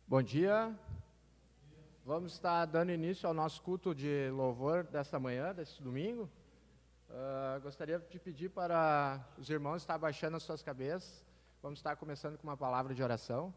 Bom dia. Vamos estar dando início ao nosso culto de louvor desta manhã, deste domingo. Gostaria de pedir para os irmãos estar abaixando as suas cabeças. Vamos estar começando com uma palavra de oração.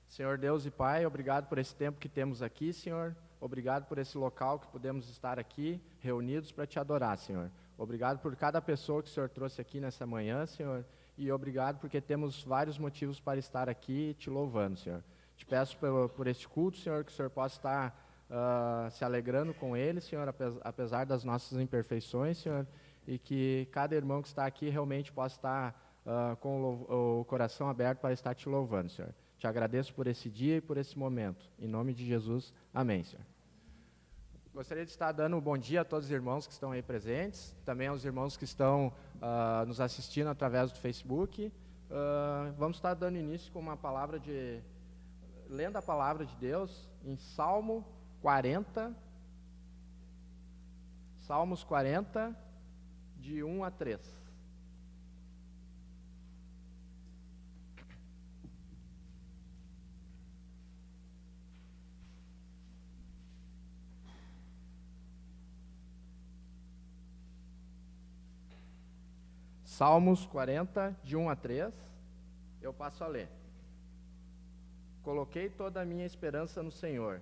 Senhor Deus e Pai, obrigado por esse tempo que temos aqui, Senhor. Obrigado por esse local que podemos estar aqui, reunidos para Te adorar, Senhor. Obrigado por cada pessoa que o Senhor trouxe aqui nessa manhã, Senhor. E obrigado porque temos vários motivos para estar aqui Te louvando, Senhor. Te peço por este culto, Senhor, que o Senhor possa estar se alegrando com ele, Senhor, apesar das nossas imperfeições, Senhor. E que cada irmão que está aqui realmente possa estar com o coração aberto para estar Te louvando, Senhor. Te agradeço por esse dia e por esse momento. Em nome de Jesus, amém, Senhor. Gostaria de estar dando um bom dia a todos os irmãos que estão aí presentes, também aos irmãos que estão nos assistindo através do Facebook. Vamos estar dando início com uma palavra lendo a palavra de Deus em Salmos 40, de 1 a 3. Salmos 40, de 1 a 3, eu passo a ler. Coloquei toda a minha esperança no Senhor.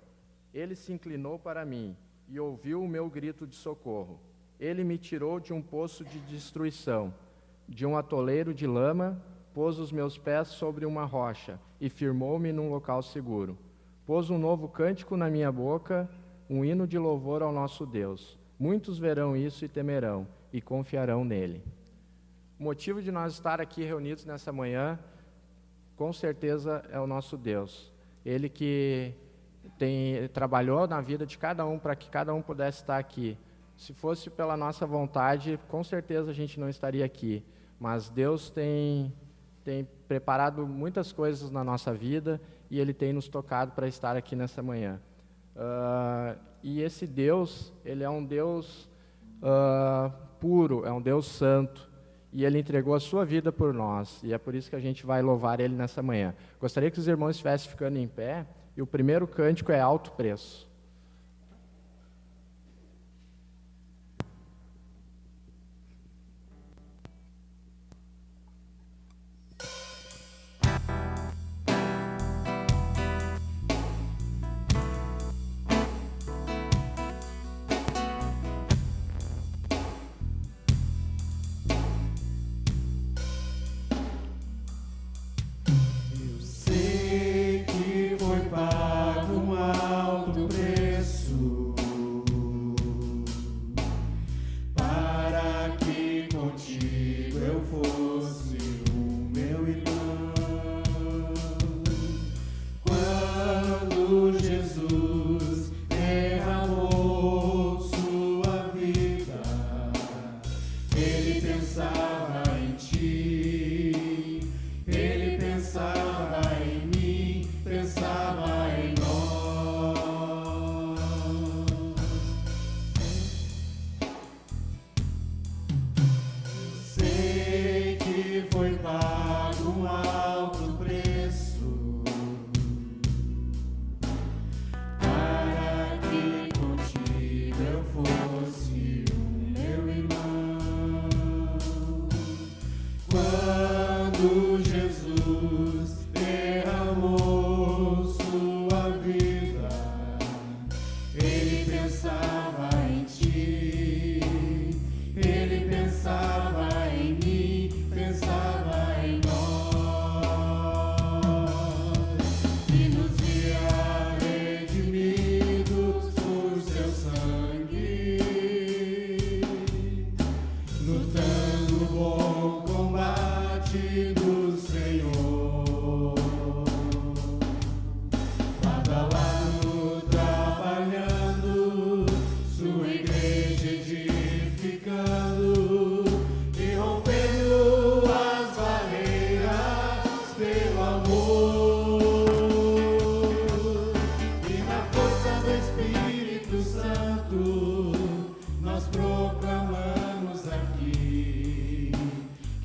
Ele se inclinou para mim e ouviu o meu grito de socorro. Ele me tirou de um poço de destruição, de um atoleiro de lama, pôs os meus pés sobre uma rocha e firmou-me num local seguro. Pôs um novo cântico na minha boca, um hino de louvor ao nosso Deus. Muitos verão isso e temerão e confiarão nele. O motivo de nós estar aqui reunidos nessa manhã, com certeza, é o nosso Deus. Ele que trabalhou na vida de cada um para que cada um pudesse estar aqui. Se fosse pela nossa vontade, com certeza a gente não estaria aqui. Mas Deus tem preparado muitas coisas na nossa vida e Ele tem nos tocado para estar aqui nessa manhã. E esse Deus, Ele é um Deus puro, é um Deus santo. E Ele entregou a sua vida por nós, e é por isso que a gente vai louvar Ele nessa manhã. Gostaria que os irmãos estivessem ficando em pé, e o primeiro cântico é Alto Preço.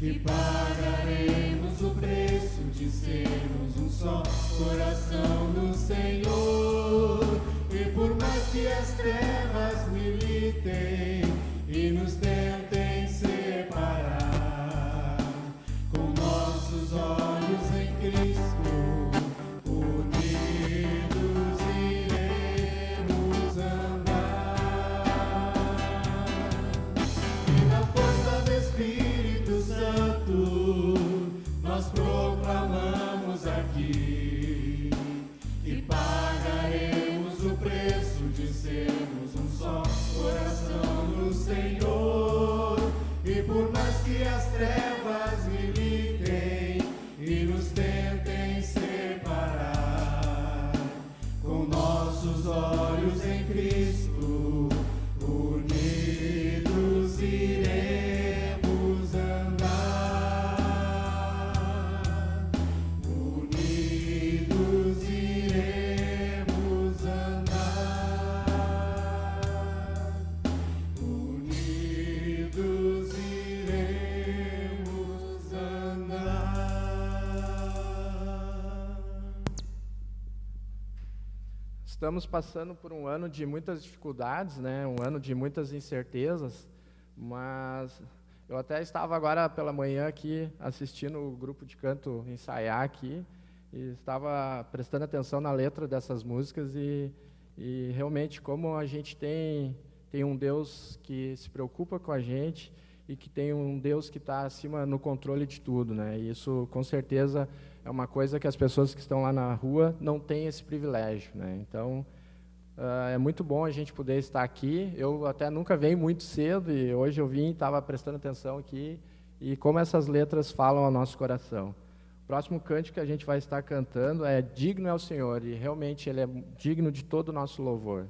que pagaremos. estamos passando por um ano de muitas dificuldades, né? Um ano de muitas incertezas, mas eu até estava agora pela manhã aqui assistindo o grupo de canto ensaiar aqui e estava prestando atenção na letra dessas músicas e realmente como a gente tem um Deus que se preocupa com a gente e que tem um Deus que está acima no controle de tudo, né? E isso com certeza é uma coisa que as pessoas que estão lá na rua não têm esse privilégio, né? Então é muito bom a gente poder estar aqui. Eu até nunca venho muito cedo e hoje eu vim e estava prestando atenção aqui e como essas letras falam ao nosso coração. O próximo cântico que a gente vai estar cantando é Digno é o Senhor e realmente Ele é digno de todo o nosso louvor.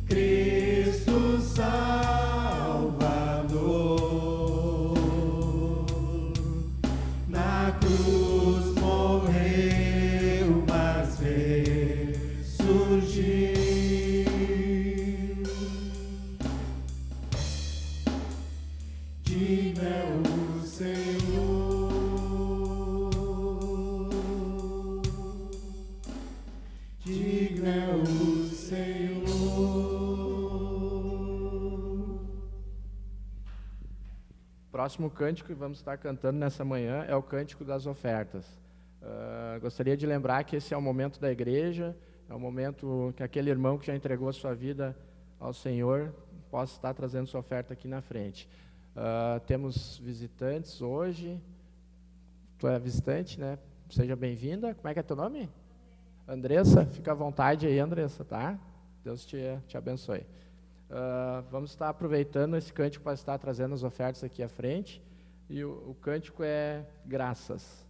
Cristo salva. próximo cântico que vamos estar cantando nessa manhã é o Cântico das Ofertas. Gostaria de lembrar que esse é o momento da igreja, é o momento que aquele irmão que já entregou a sua vida ao Senhor possa estar trazendo sua oferta aqui na frente. Temos visitantes hoje. Tu é visitante, né? Seja bem-vinda. Como é que é teu nome? Andressa. Fica à vontade aí, Andressa, tá? Deus te abençoe. Vamos estar aproveitando esse cântico para estar trazendo as ofertas aqui à frente. E o cântico é Graças.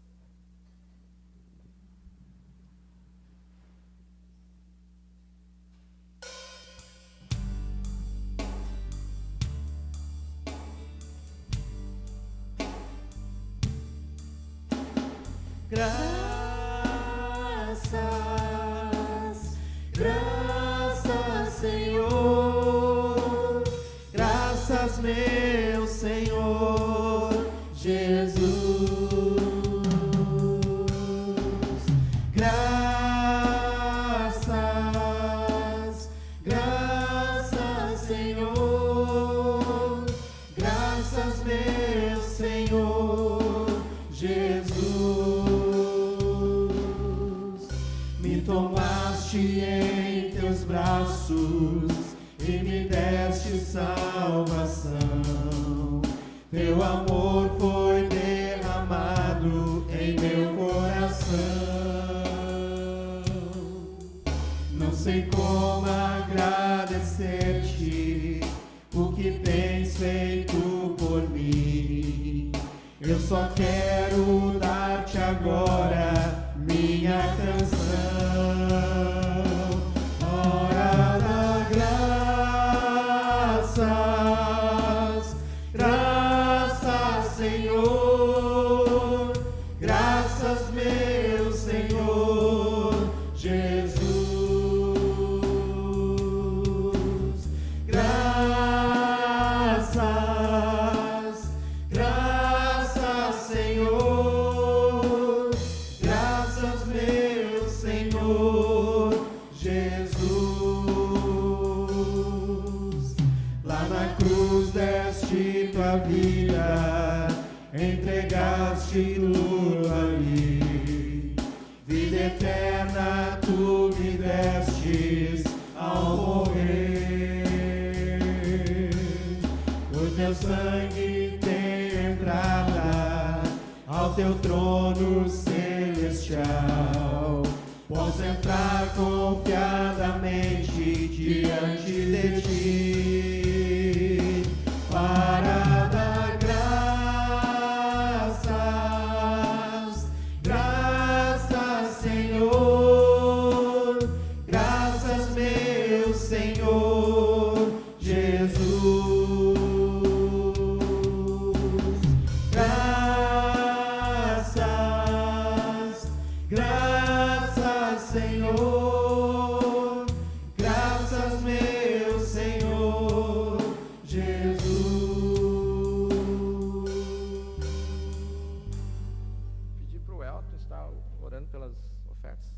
Graças, graças, Senhor, graças, meu Senhor Jesus. Graças, graças, Senhor, graças, meu Senhor Jesus. Tomaste em teus braços e me deste salvação. Teu amor foi derramado em meu coração. Não sei como agradecer-te o que tens feito por mim. Eu só quero dar-te agora minha canção. Hora da graças, graças, Senhor, graças, meu Senhor Jesus. Graças, graças, Senhor, graças, meu Senhor Jesus. Lá na cruz deste tua vida, entregaste tudo ali. Vida eterna tu me destes ao morrer. O teu sangue tem entrada ao teu trono celestial. Posso entrar confiadamente diante de ti para dar graças, graças, Senhor, graças, meu Senhor Jesus. Graças, graças, Senhor, graças, meu Senhor Jesus. Pedir para o Elton estar orando pelas ofertas.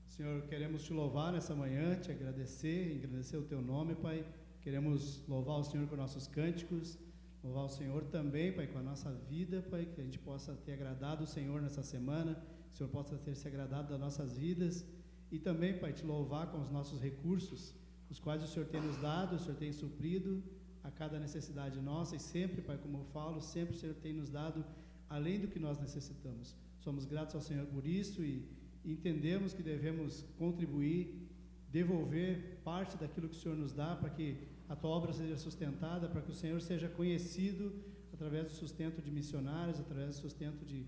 Senhor, queremos te louvar nessa manhã, te agradecer o teu nome, Pai. Queremos louvar o Senhor com nossos cânticos, louvar o Senhor também, Pai, com a nossa vida, Pai, que a gente possa ter agradado o Senhor nessa semana, que o Senhor possa ter se agradado das nossas vidas, e também, Pai, te louvar com os nossos recursos, os quais o Senhor tem nos dado, o Senhor tem suprido a cada necessidade nossa, e sempre, Pai, como eu falo, sempre o Senhor tem nos dado além do que nós necessitamos. Somos gratos ao Senhor por isso e entendemos que devemos contribuir, devolver parte daquilo que o Senhor nos dá para que a tua obra seja sustentada, para que o Senhor seja conhecido através do sustento de missionários, através do sustento de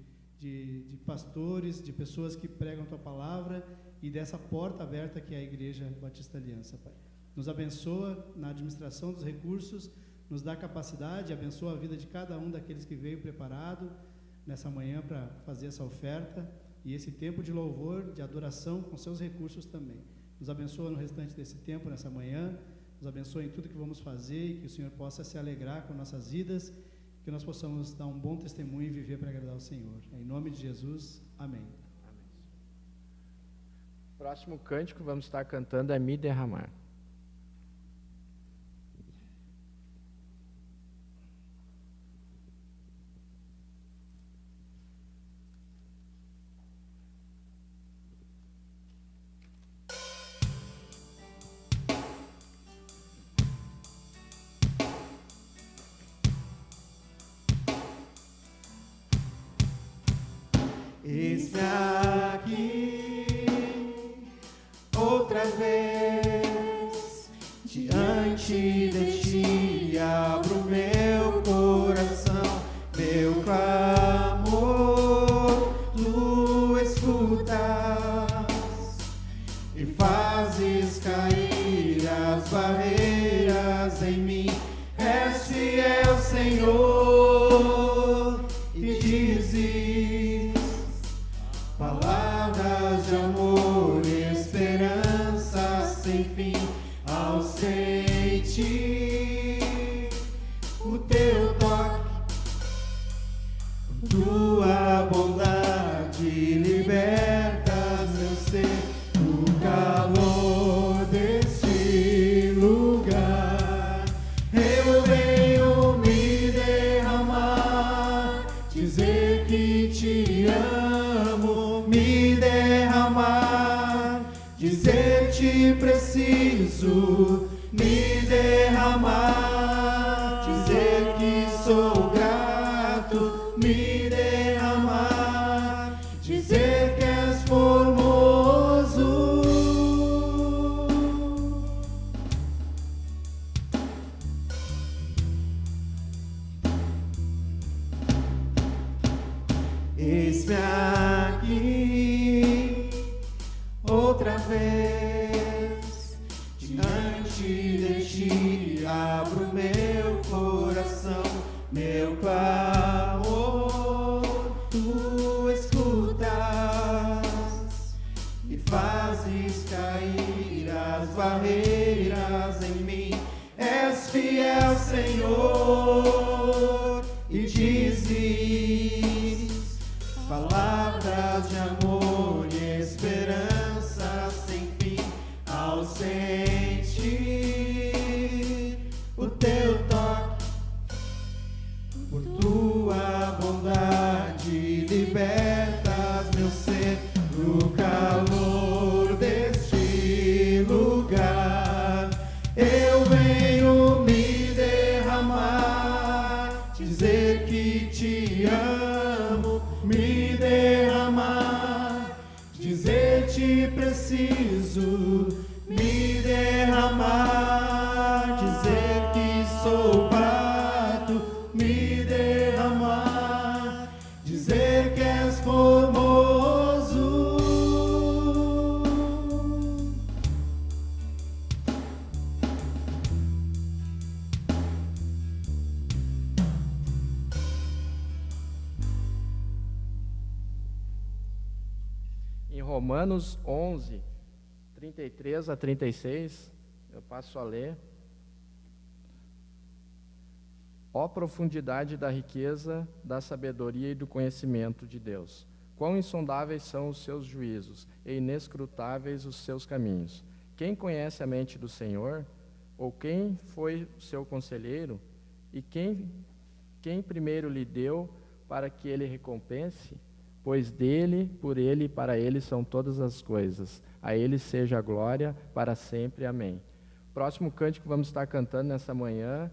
pastores, de pessoas que pregam a tua palavra e dessa porta aberta que é a Igreja Batista Aliança, Pai. Nos abençoa na administração dos recursos, nos dá capacidade, abençoa a vida de cada um daqueles que veio preparado nessa manhã para fazer essa oferta e esse tempo de louvor, de adoração com seus recursos também. Nos abençoa no restante desse tempo, nessa manhã, nos abençoa em tudo que vamos fazer e que o Senhor possa se alegrar com nossas vidas, que nós possamos dar um bom testemunho e viver para agradar ao Senhor. Em nome de Jesus, amém. Próximo cântico que vamos estar cantando é Me Derramar. Eis-me aqui outra vez diante de ti, abro meu coração, meu clamor tu escutas e fazes cair as barreiras em mim. És fiel, Senhor, e dizes palavras de amor e esperança sem fim. Ao sentir o teu toque, tua bondade libertas meu ser do calor deste lugar. Eu venho me derramar, dizer que te amo, me derramar, dizer te preciso, me derramar, dizer que sou grato, me derramar, dizer que és formoso. Eis-me aqui outra vez diante de ti, abro meu coração, meu clamor tu escutas e fazes cair as barreiras em mim. És fiel, Senhor, e dizes palavras de amor e esperança sem fim. Ao sentir o teu toque, por tua bondade libertas meu ser do calor deste lugar. Eu venho me derramar, dizer que te amo, me derramar, dizer te preciso, me derramar, dizer que sou grato, me derramar, dizer que és formoso. Em Romanos 11, 33 a 36, eu passo a ler. Ó profundidade da riqueza, da sabedoria e do conhecimento de Deus! Quão insondáveis são os seus juízos e inescrutáveis os seus caminhos! Quem conhece a mente do Senhor? Ou quem foi o seu conselheiro? E quem primeiro lhe deu para que ele recompense? Pois dele, por ele e para ele são todas as coisas. A ele seja a glória para sempre. Amém. Próximo cântico que vamos estar cantando nessa manhã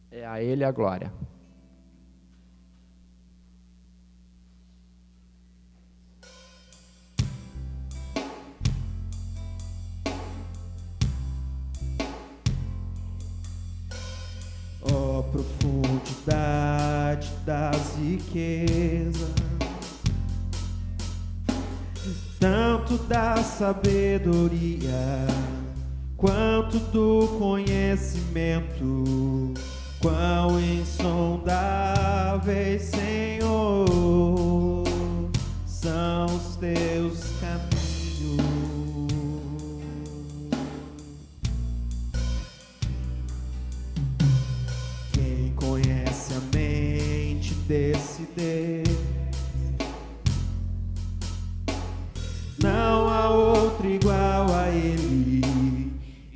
é A Ele a Glória. Ó profundidade das riquezas, tanto da sabedoria quanto do conhecimento, quão insondáveis, Senhor, são os teus caminhos. Quem conhece a mente desse Deus? Não há outro igual a Ele,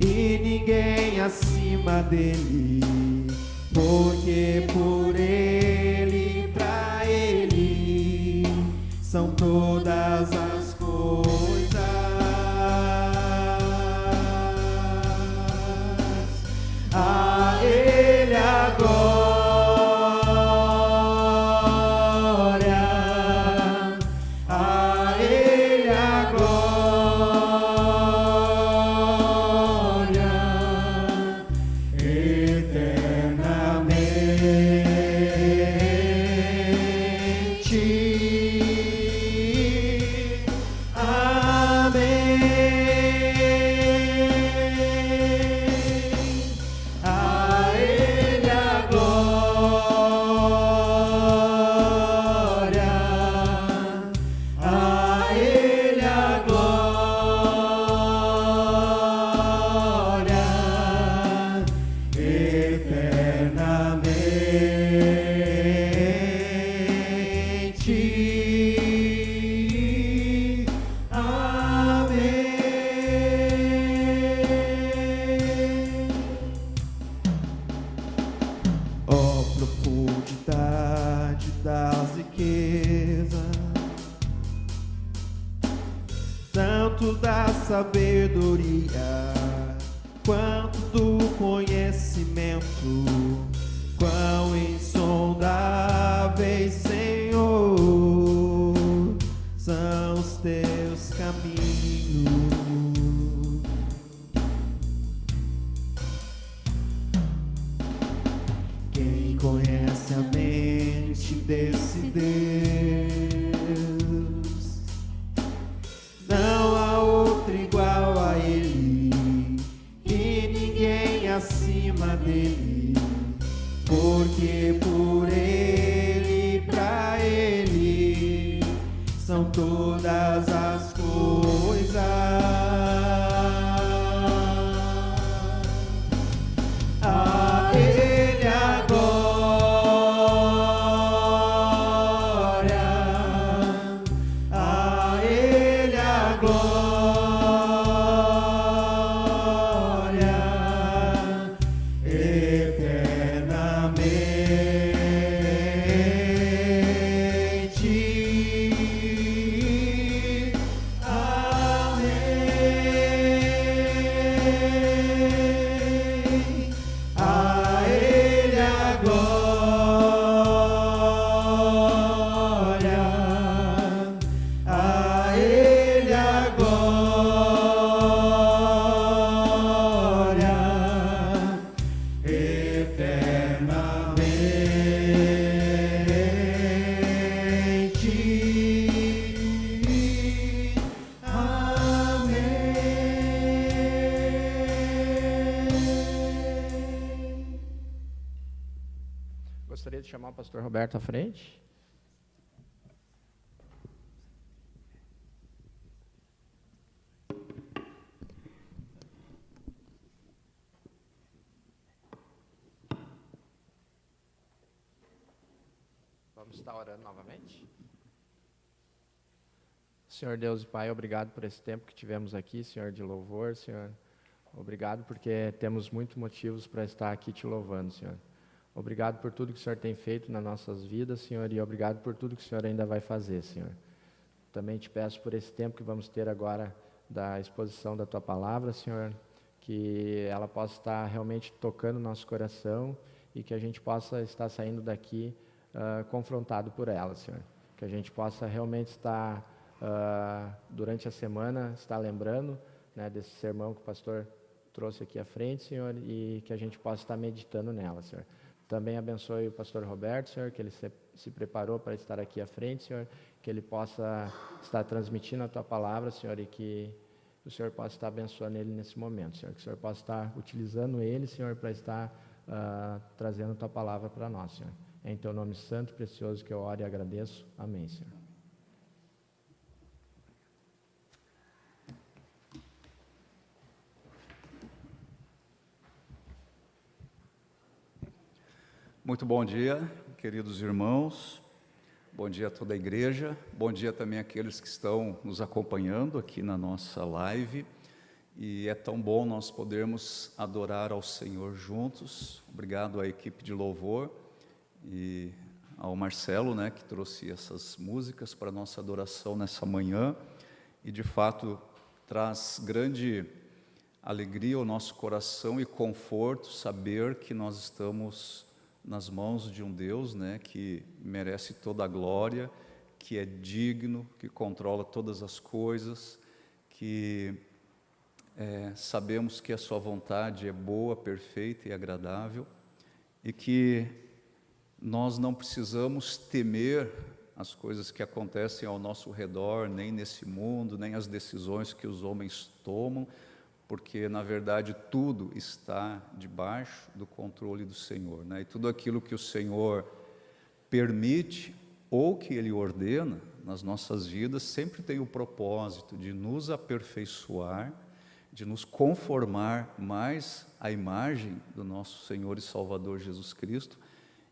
e ninguém acima dele, porque por Ele, pra Ele, são todas as coisas. A Ele a glória. da sabedoria, quanto do conhecimento, quão insondáveis, Senhor, são os teus caminhos. Quem conhece a mente desse Deus? Não há outro igual a Ele, e ninguém acima dele, porque por Ele, pra Ele, são todas as coisas. A Ele a glória, a Ele a glória, eternamente. Amém. A Ele a glória, a Ele a glória, eternamente. Amém. Gostaria de chamar o pastor Roberto à frente. Vamos estar orando novamente. Senhor Deus e Pai, obrigado por esse tempo que tivemos aqui, Senhor, de louvor, Senhor. Obrigado porque temos muitos motivos para estar aqui te louvando, Senhor. Obrigado por tudo que o Senhor tem feito nas nossas vidas, Senhor, e obrigado por tudo que o Senhor ainda vai fazer, Senhor. Também te peço por esse tempo que vamos ter agora da exposição da Tua Palavra, Senhor, que ela possa estar realmente tocando o nosso coração e que a gente possa estar saindo daqui confrontado por ela, Senhor. Que a gente possa realmente estar, durante a semana, estar lembrando, né, desse sermão que o pastor trouxe aqui à frente, Senhor, e que a gente possa estar meditando nela, Senhor. Também abençoe o pastor Roberto, Senhor, que ele se preparou para estar aqui à frente, Senhor, que ele possa estar transmitindo a Tua Palavra, Senhor, e que o Senhor possa estar abençoando ele nesse momento, Senhor, que o Senhor possa estar utilizando ele, Senhor, para estar trazendo a Tua Palavra para nós, Senhor. É em Teu nome santo e precioso que eu oro e agradeço. Amém, Senhor. Muito bom dia, queridos irmãos, bom dia a toda a igreja, bom dia também àqueles que estão nos acompanhando aqui na nossa live, e é tão bom nós podermos adorar ao Senhor juntos. Obrigado à equipe de louvor e ao Marcelo, né, que trouxe essas músicas para a nossa adoração nessa manhã, e de fato traz grande alegria ao nosso coração e conforto saber que nós estamos nas mãos de um Deus, né, que merece toda a glória, que é digno, que controla todas as coisas, que sabemos que a sua vontade é boa, perfeita e agradável, e que nós não precisamos temer as coisas que acontecem ao nosso redor, nem nesse mundo, nem as decisões que os homens tomam, porque, na verdade, tudo está debaixo do controle do Senhor, né? E tudo aquilo que o Senhor permite ou que Ele ordena nas nossas vidas sempre tem o propósito de nos aperfeiçoar, de nos conformar mais à imagem do nosso Senhor e Salvador Jesus Cristo,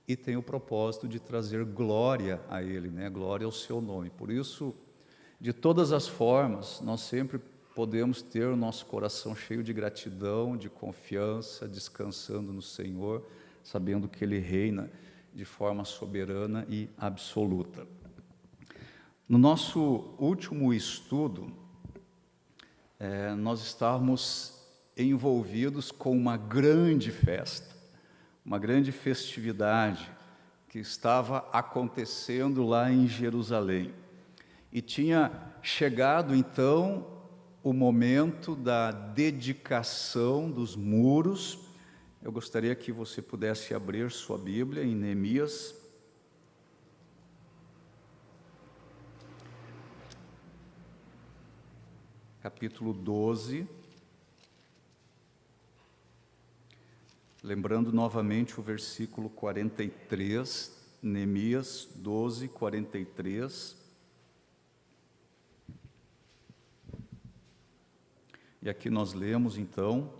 e tem o propósito de trazer glória a Ele, né? Glória ao Seu nome. Por isso, de todas as formas, nós sempre podemos ter o nosso coração cheio de gratidão, de confiança, descansando no Senhor, sabendo que Ele reina de forma soberana e absoluta. No nosso último estudo, nós estávamos envolvidos com uma grande festa, uma grande festividade que estava acontecendo lá em Jerusalém. E tinha chegado então o momento da dedicação dos muros. Eu gostaria que você pudesse abrir sua Bíblia em Neemias, capítulo 12. Lembrando novamente o versículo 43, Neemias 12, 43. E aqui nós lemos então: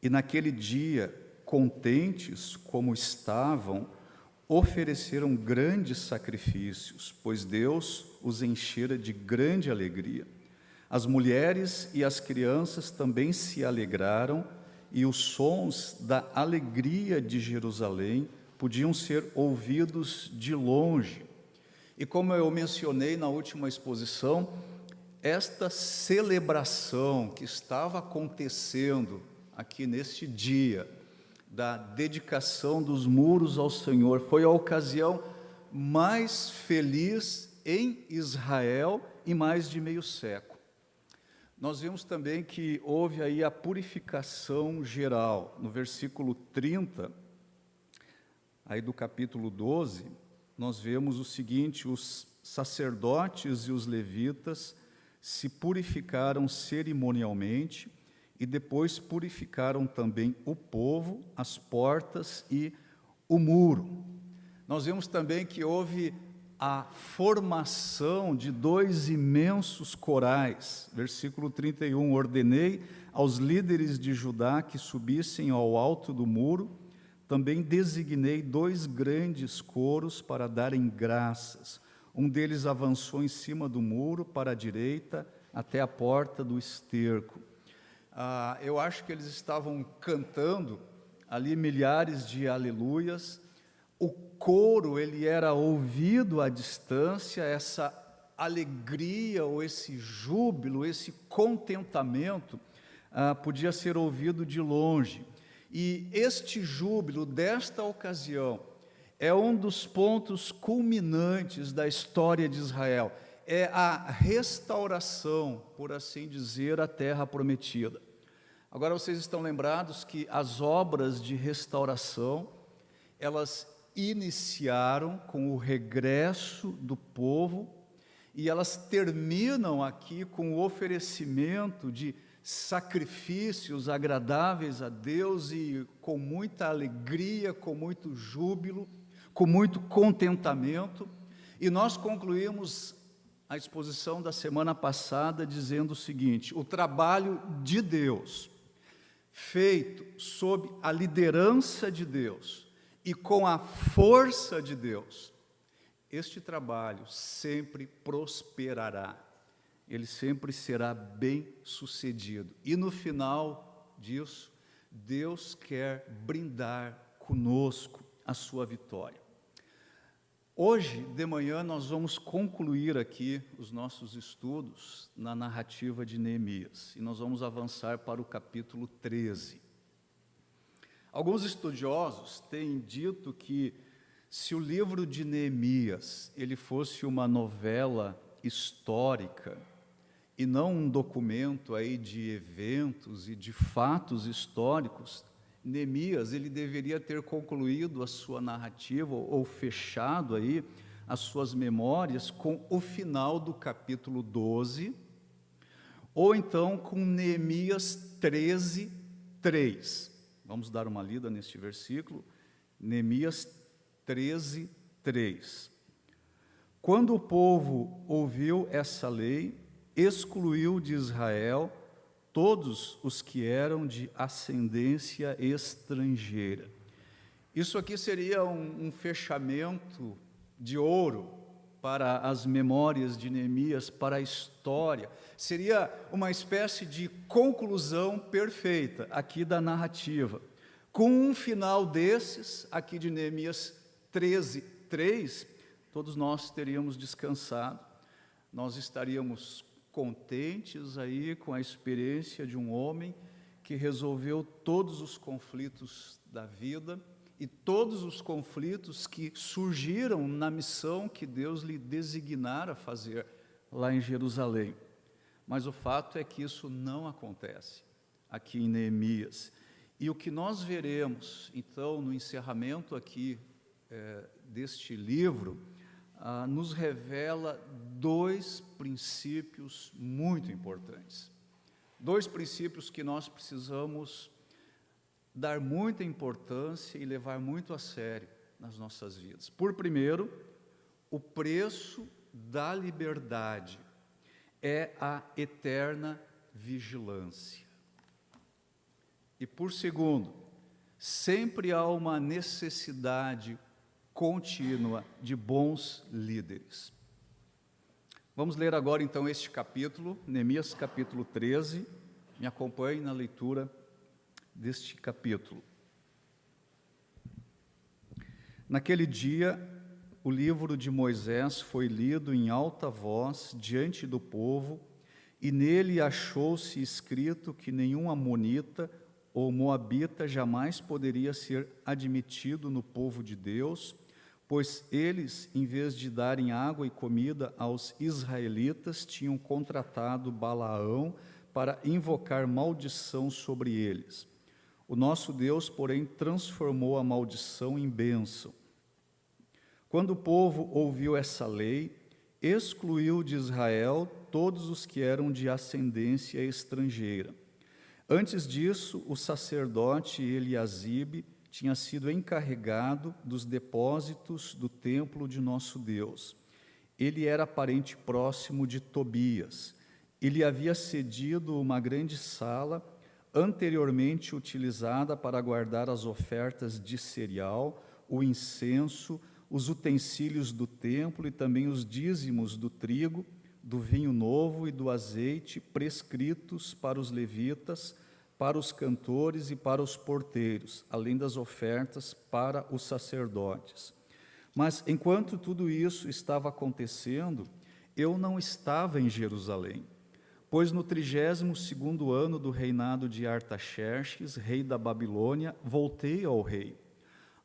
e naquele dia, contentes como estavam, ofereceram grandes sacrifícios, pois Deus os enchera de grande alegria. As mulheres e as crianças também se alegraram, e os sons da alegria de Jerusalém podiam ser ouvidos de longe. E como eu mencionei na última exposição, esta celebração que estava acontecendo aqui neste dia, da dedicação dos muros ao Senhor, foi a ocasião mais feliz em Israel em mais de meio século. Nós vimos também que houve aí a purificação geral. No versículo 30, aí do capítulo 12, nós vemos o seguinte: os sacerdotes e os levitas se purificaram cerimonialmente e depois purificaram também o povo, as portas e o muro. Nós vemos também que houve a formação de 2 imensos corais. Versículo 31, ordenei aos líderes de Judá que subissem ao alto do muro, também designei 2 grandes coros para darem graças. Um deles avançou em cima do muro para a direita até a porta do esterco. Eu acho que eles estavam cantando ali milhares de aleluias. O coro, ele era ouvido à distância, essa alegria ou esse júbilo, esse contentamento podia ser ouvido de longe. E este júbilo desta ocasião é um dos pontos culminantes da história de Israel. É a restauração, por assim dizer, à terra prometida. Agora vocês estão lembrados que as obras de restauração, elas iniciaram com o regresso do povo e elas terminam aqui com o oferecimento de sacrifícios agradáveis a Deus e com muita alegria, com muito júbilo, com muito contentamento. E nós concluímos a exposição da semana passada dizendo o seguinte: o trabalho de Deus, feito sob a liderança de Deus e com a força de Deus, este trabalho sempre prosperará, ele sempre será bem sucedido. E no final disso, Deus quer brindar conosco a sua vitória. Hoje de manhã nós vamos concluir aqui os nossos estudos na narrativa de Neemias e nós vamos avançar para o capítulo 13. Alguns estudiosos têm dito que se o livro de Neemias ele fosse uma novela histórica e não um documento aí de eventos e de fatos históricos, Neemias ele deveria ter concluído a sua narrativa ou fechado aí as suas memórias com o final do capítulo 12, ou então com Neemias 13, 3. Vamos dar uma lida neste versículo, Neemias 13, 3. Quando o povo ouviu essa lei, excluiu de Israel todos os que eram de ascendência estrangeira. Isso aqui seria um fechamento de ouro para as memórias de Neemias, para a história. Seria uma espécie de conclusão perfeita aqui da narrativa. Com um final desses, aqui de Neemias 13, 3, todos nós teríamos descansado, nós estaríamos contentes aí com a experiência de um homem que resolveu todos os conflitos da vida e todos os conflitos que surgiram na missão que Deus lhe designara fazer lá em Jerusalém. Mas o fato é que isso não acontece aqui em Neemias. E o que nós veremos, então, no encerramento aqui deste livro, nos revela dois princípios muito importantes. Dois princípios que nós precisamos dar muita importância e levar muito a sério nas nossas vidas. Por primeiro, o preço da liberdade é a eterna vigilância. E por segundo, sempre há uma necessidade contínua de bons líderes. Vamos ler agora então este capítulo, Neemias capítulo 13. Me acompanhe na leitura deste capítulo. Naquele dia, o livro de Moisés foi lido em alta voz diante do povo, e nele achou-se escrito que nenhum amonita ou moabita jamais poderia ser admitido no povo de Deus, pois eles, em vez de darem água e comida aos israelitas, tinham contratado Balaão para invocar maldição sobre eles. O nosso Deus, porém, transformou a maldição em bênção. Quando o povo ouviu essa lei, excluiu de Israel todos os que eram de ascendência estrangeira. Antes disso, o sacerdote Eliasibe tinha sido encarregado dos depósitos do templo de nosso Deus. Ele era parente próximo de Tobias. Ele havia cedido uma grande sala, anteriormente utilizada para guardar as ofertas de cereal, o incenso, os utensílios do templo e também os dízimos do trigo, do vinho novo e do azeite prescritos para os levitas, para os cantores e para os porteiros, além das ofertas para os sacerdotes. Mas enquanto tudo isso estava acontecendo, eu não estava em Jerusalém, pois no 32º ano do reinado de Artaxerxes, rei da Babilônia, voltei ao rei.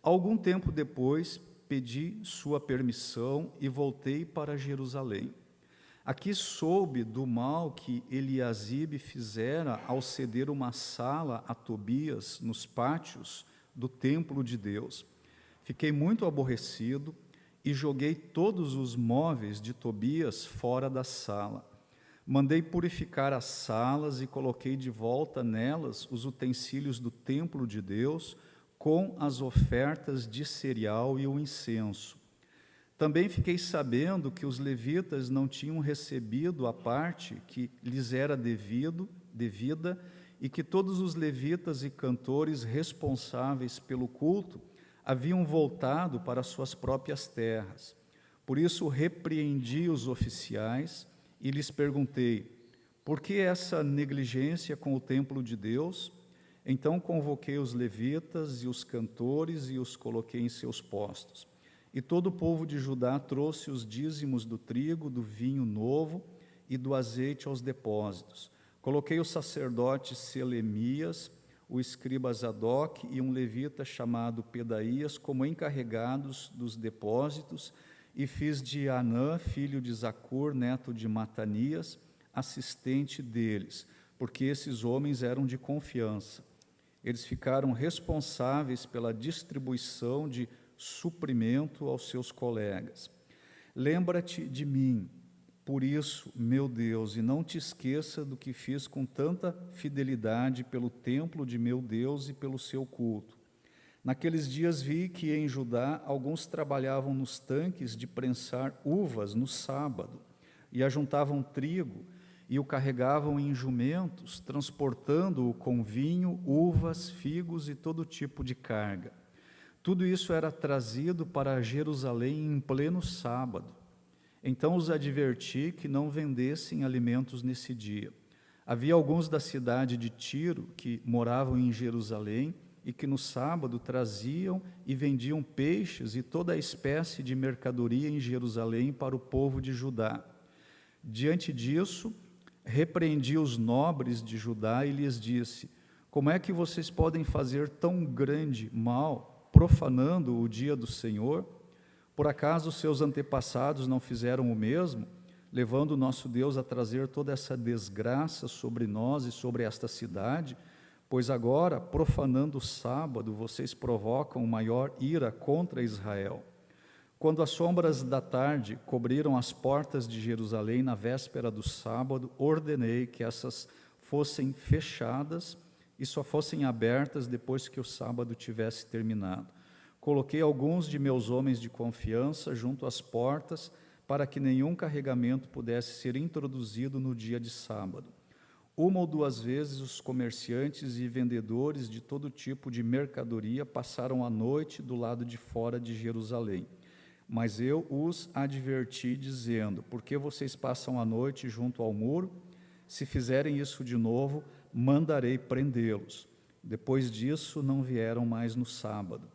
Algum tempo depois, pedi sua permissão e voltei para Jerusalém. Aqui soube do mal que Eliasibe fizera ao ceder uma sala a Tobias nos pátios do templo de Deus. Fiquei muito aborrecido e joguei todos os móveis de Tobias fora da sala. Mandei purificar as salas e coloquei de volta nelas os utensílios do templo de Deus, com as ofertas de cereal e o incenso. Também fiquei sabendo que os levitas não tinham recebido a parte que lhes era devida, e que todos os levitas e cantores responsáveis pelo culto haviam voltado para suas próprias terras. Por isso repreendi os oficiais e lhes perguntei: por que essa negligência com o templo de Deus? Então convoquei os levitas e os cantores e os coloquei em seus postos. E todo o povo de Judá trouxe os dízimos do trigo, do vinho novo e do azeite aos depósitos. Coloquei o sacerdote Selemias, o escriba Zadok e um levita chamado Pedaías como encarregados dos depósitos, e fiz de Anã, filho de Zacur, neto de Matanias, assistente deles, porque esses homens eram de confiança. Eles ficaram responsáveis pela distribuição de suprimento aos seus colegas. Lembra-te de mim, por isso, meu Deus, e não te esqueça do que fiz com tanta fidelidade pelo templo de meu Deus e pelo seu culto. Naqueles dias vi que em Judá alguns trabalhavam nos tanques de prensar uvas no sábado, e ajuntavam trigo, e o carregavam em jumentos, transportando-o com vinho, uvas, figos e todo tipo de carga. Tudo isso era trazido para Jerusalém em pleno sábado. Então os adverti que não vendessem alimentos nesse dia. Havia alguns da cidade de Tiro que moravam em Jerusalém e que no sábado traziam e vendiam peixes e toda a espécie de mercadoria em Jerusalém para o povo de Judá. Diante disso, repreendi os nobres de Judá e lhes disse: como é que vocês podem fazer tão grande mal, profanando o dia do Senhor? Por acaso seus antepassados não fizeram o mesmo, levando o nosso Deus a trazer toda essa desgraça sobre nós e sobre esta cidade? Pois agora, profanando o sábado, vocês provocam maior ira contra Israel. Quando as sombras da tarde cobriram as portas de Jerusalém na véspera do sábado, ordenei que essas fossem fechadas e só fossem abertas depois que o sábado tivesse terminado. Coloquei alguns de meus homens de confiança junto às portas para que nenhum carregamento pudesse ser introduzido no dia de sábado. Uma ou duas vezes os comerciantes e vendedores de todo tipo de mercadoria passaram a noite do lado de fora de Jerusalém. Mas eu os adverti, dizendo: por que vocês passam a noite junto ao muro? Se fizerem isso de novo, mandarei prendê-los. Depois disso, não vieram mais no sábado.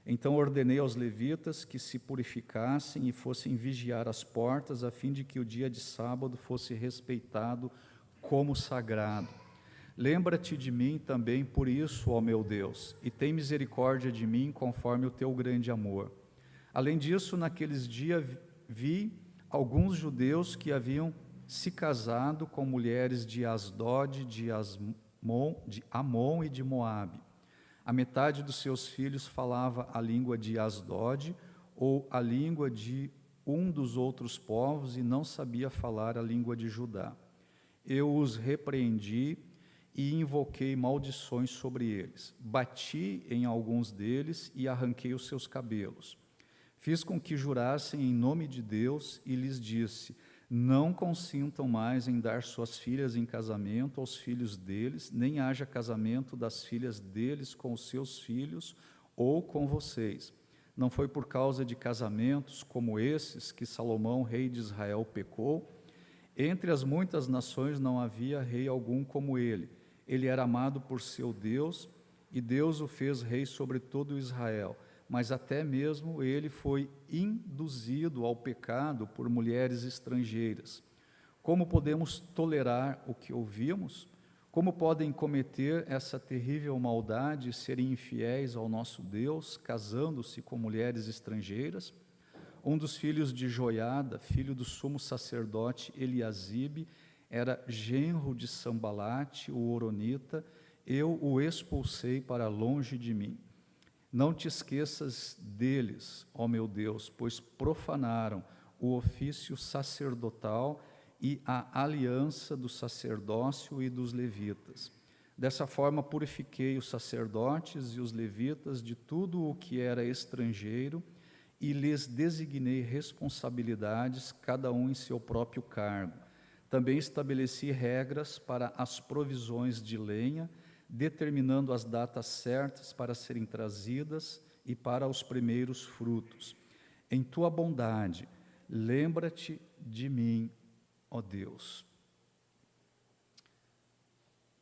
Então ordenei aos levitas que se purificassem e fossem vigiar as portas, a fim de que o dia de sábado fosse respeitado como sagrado. Lembra-te de mim também por isso, ó meu Deus, e tem misericórdia de mim conforme o teu grande amor. Além disso, naqueles dias vi alguns judeus que haviam se casado com mulheres de Asdod, de Amon e de Moabe. A metade dos seus filhos falava a língua de Asdod ou a língua de um dos outros povos e não sabia falar a língua de Judá. Eu os repreendi e invoquei maldições sobre eles. Bati em alguns deles e arranquei os seus cabelos. Fiz com que jurassem em nome de Deus e lhes disse: não consintam mais em dar suas filhas em casamento aos filhos deles, nem haja casamento das filhas deles com os seus filhos ou com vocês. Não foi por causa de casamentos como esses que Salomão, rei de Israel, pecou. Entre as muitas nações não havia rei algum como ele. Ele era amado por seu Deus, e Deus o fez rei sobre todo Israel. Mas até mesmo ele foi induzido ao pecado por mulheres estrangeiras. Como podemos tolerar o que ouvimos? Como podem cometer essa terrível maldade e serem infiéis ao nosso Deus, casando-se com mulheres estrangeiras? Um dos filhos de Joiada, filho do sumo sacerdote Eliasibe, era genro de Sambalate, o horonita. Eu o expulsei para longe de mim. Não te esqueças deles, ó meu Deus, pois profanaram o ofício sacerdotal e a aliança do sacerdócio e dos levitas. Dessa forma purifiquei os sacerdotes e os levitas de tudo o que era estrangeiro e lhes designei responsabilidades, cada um em seu próprio cargo. Também estabeleci regras para as provisões de lenha, determinando as datas certas para serem trazidas e para os primeiros frutos. Em tua bondade, lembra-te de mim, ó Deus.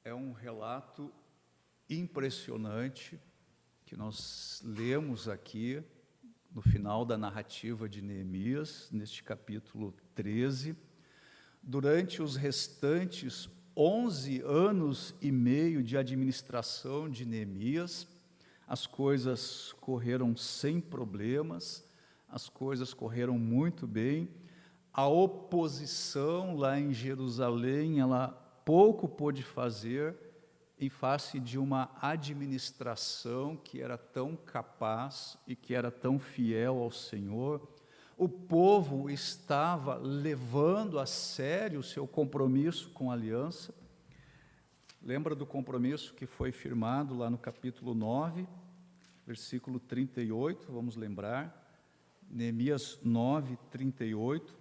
É um relato impressionante que nós lemos aqui no final da narrativa de Neemias, neste capítulo 13. Durante os restantes 11 anos e meio de administração de Neemias, as coisas correram sem problemas, as coisas correram muito bem. A oposição lá em Jerusalém, ela pouco pôde fazer em face de uma administração que era tão capaz e que era tão fiel ao Senhor. O povo estava levando a sério o seu compromisso com a aliança. Lembra do compromisso que foi firmado lá no capítulo 9, versículo 38, vamos lembrar. Neemias 9, 38.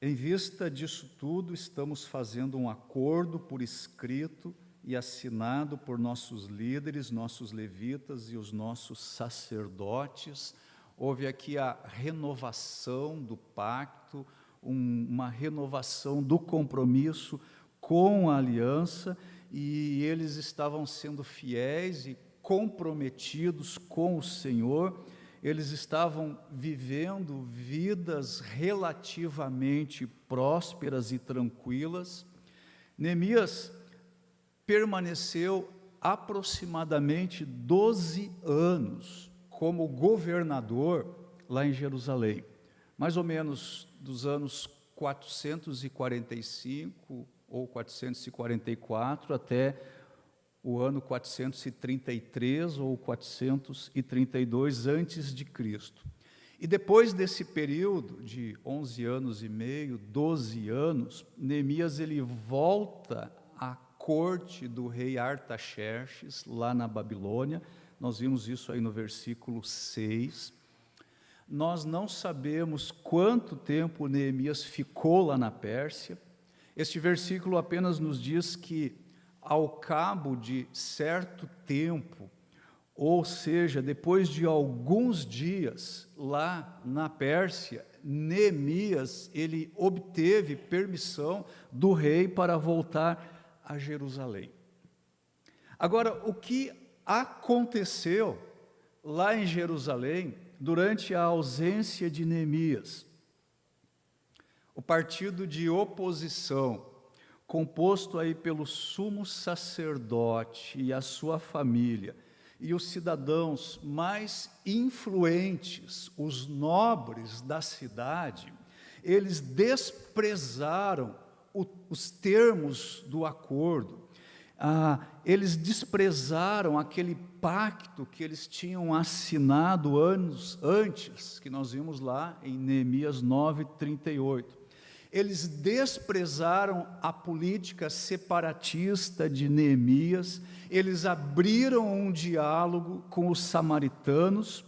Em vista disso tudo, estamos fazendo um acordo por escrito e assinado por nossos líderes, nossos levitas e os nossos sacerdotes. Houve aqui a renovação do pacto, uma renovação do compromisso com a aliança, e eles estavam sendo fiéis e comprometidos com o Senhor, eles estavam vivendo vidas relativamente prósperas e tranquilas. Neemias permaneceu aproximadamente 12 anos como governador lá em Jerusalém, mais ou menos dos anos 445 ou 444 até o ano 433 ou 432 antes de Cristo. E depois desse período de 11 anos e meio, 12 anos, Neemias ele volta à corte do rei Artaxerxes, lá na Babilônia. Nós vimos isso aí no versículo 6. Nós não sabemos quanto tempo Neemias ficou lá na Pérsia. Este versículo apenas nos diz que, ao cabo de certo tempo, ou seja, depois de alguns dias lá na Pérsia, Neemias ele obteve permissão do rei para voltar a Jerusalém. Agora, o que aconteceu lá em Jerusalém durante a ausência de Neemias? O partido de oposição, composto aí pelo sumo sacerdote e a sua família, e os cidadãos mais influentes, os nobres da cidade, eles desprezaram os termos do acordo, eles desprezaram aquele pacto que eles tinham assinado anos antes, que nós vimos lá em Neemias 9:38. Eles desprezaram a política separatista de Neemias, eles abriram um diálogo com os samaritanos.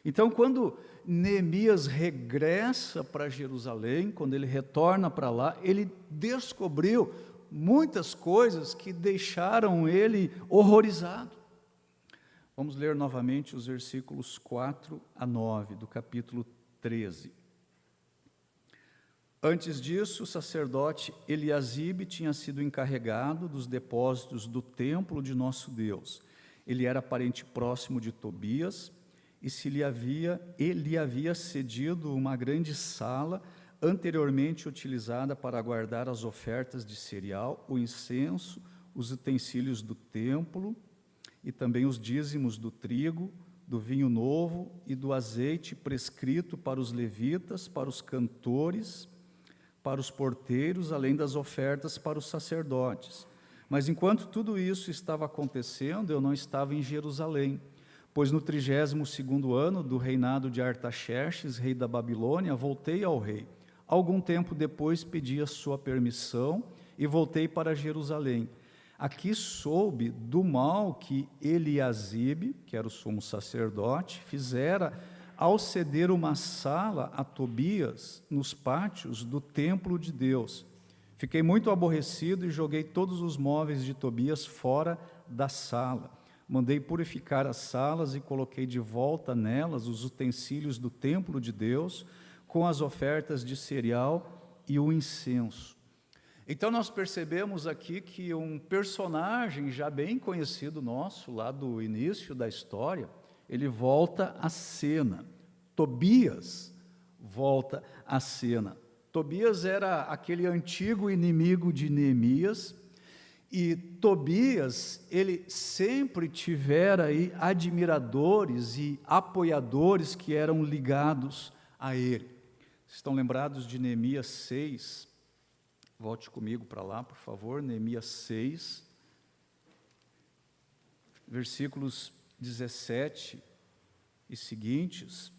Então, quando Neemias regressa para Jerusalém, quando ele retorna para lá, ele descobriu muitas coisas que deixaram ele horrorizado. Vamos ler novamente os versículos 4 a 9 do capítulo 13. Antes disso, o sacerdote Eliasibe tinha sido encarregado dos depósitos do templo de nosso Deus. Ele era parente próximo de Tobias, e ele havia cedido uma grande sala anteriormente utilizada para guardar as ofertas de cereal, o incenso, os utensílios do templo e também os dízimos do trigo, do vinho novo e do azeite prescrito para os levitas, para os cantores, para os porteiros, além das ofertas para os sacerdotes. Mas enquanto tudo isso estava acontecendo, eu não estava em Jerusalém, pois no 32º ano do reinado de Artaxerxes, rei da Babilônia, voltei ao rei. Algum tempo depois pedi a sua permissão e voltei para Jerusalém. Aqui soube do mal que Eliasibe, que era o sumo sacerdote, fizera ao ceder uma sala a Tobias nos pátios do templo de Deus. Fiquei muito aborrecido e joguei todos os móveis de Tobias fora da sala. Mandei purificar as salas e coloquei de volta nelas os utensílios do templo de Deus, com as ofertas de cereal e o incenso. Então nós percebemos aqui que um personagem já bem conhecido nosso, lá do início da história, ele volta à cena. Tobias volta à cena. Tobias era aquele antigo inimigo de Neemias, e Tobias, ele sempre tivera aí admiradores e apoiadores que eram ligados a ele. Vocês estão lembrados de Neemias 6? Volte comigo para lá, por favor, Neemias 6, versículos 17 e seguintes.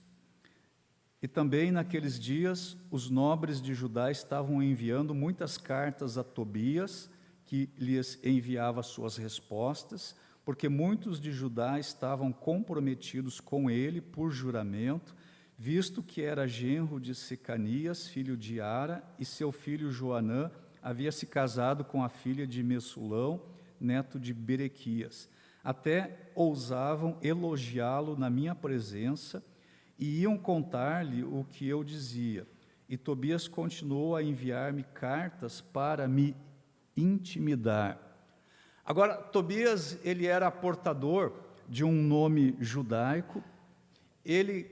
E também naqueles dias, os nobres de Judá estavam enviando muitas cartas a Tobias, que lhes enviava suas respostas, porque muitos de Judá estavam comprometidos com ele por juramento, visto que era genro de Secanias, filho de Ara, e seu filho Joanã havia se casado com a filha de Mesulão, neto de Berequias. Até ousavam elogiá-lo na minha presença e iam contar-lhe o que eu dizia. E Tobias continuou a enviar-me cartas para me intimidar. Agora, Tobias, ele era portador de um nome judaico, ele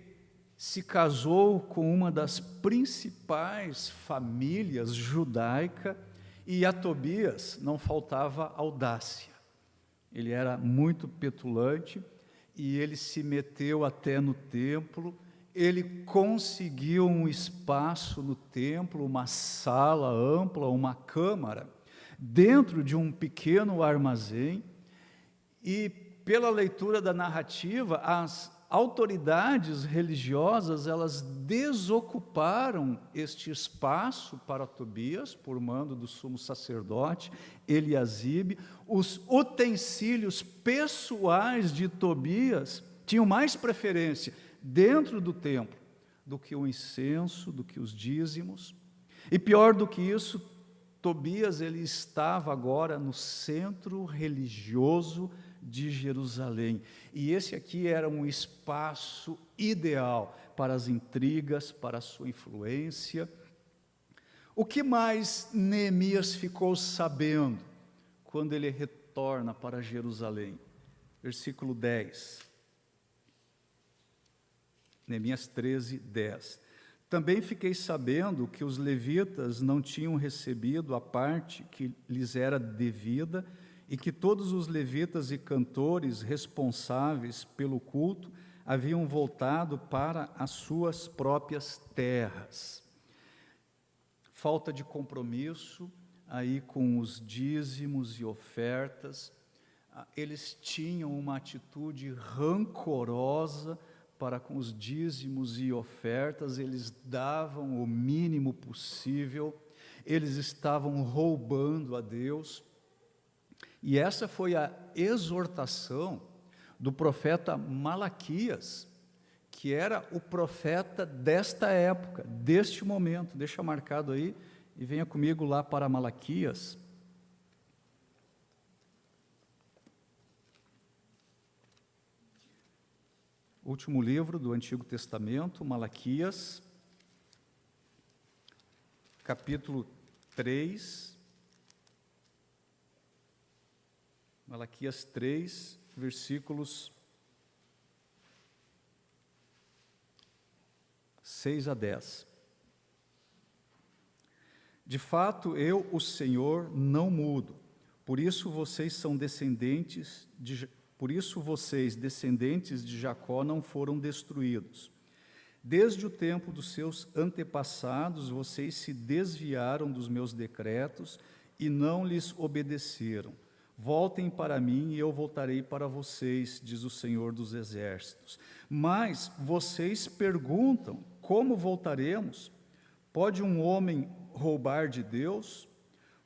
se casou com uma das principais famílias judaica, e a Tobias não faltava audácia. Ele era muito petulante e ele se meteu até no templo. Ele conseguiu um espaço no templo, uma sala ampla, uma câmara, dentro de um pequeno armazém, e pela leitura da narrativa, as autoridades religiosas, elas desocuparam este espaço para Tobias, por mando do sumo sacerdote Eliasibe. Os utensílios pessoais de Tobias tinham mais preferência dentro do templo do que o incenso, do que os dízimos. E pior do que isso, Tobias, ele estava agora no centro religioso de Jerusalém, e esse aqui era um espaço ideal para as intrigas, para a sua influência. O que mais Neemias ficou sabendo quando ele retorna para Jerusalém? Versículo 10. Neemias 13, 10. Também fiquei sabendo que os levitas não tinham recebido a parte que lhes era devida, e que todos os levitas e cantores responsáveis pelo culto haviam voltado para as suas próprias terras. Falta de compromisso aí com os dízimos e ofertas. Eles tinham uma atitude rancorosa para com os dízimos e ofertas. Eles davam o mínimo possível, eles estavam roubando a Deus. E essa foi a exortação do profeta Malaquias, que era o profeta desta época, deste momento. Deixa marcado aí e venha comigo lá para Malaquias. Último livro do Antigo Testamento, Malaquias, capítulo 3. Malaquias 3, versículos 6 a 10. De fato, eu, o Senhor, não mudo. Por isso vocês, descendentes de Jacó, não foram destruídos. Desde o tempo dos seus antepassados, vocês se desviaram dos meus decretos e não lhes obedeceram. Voltem para mim e eu voltarei para vocês, diz o Senhor dos Exércitos. Mas vocês perguntam, como voltaremos? Pode um homem roubar de Deus?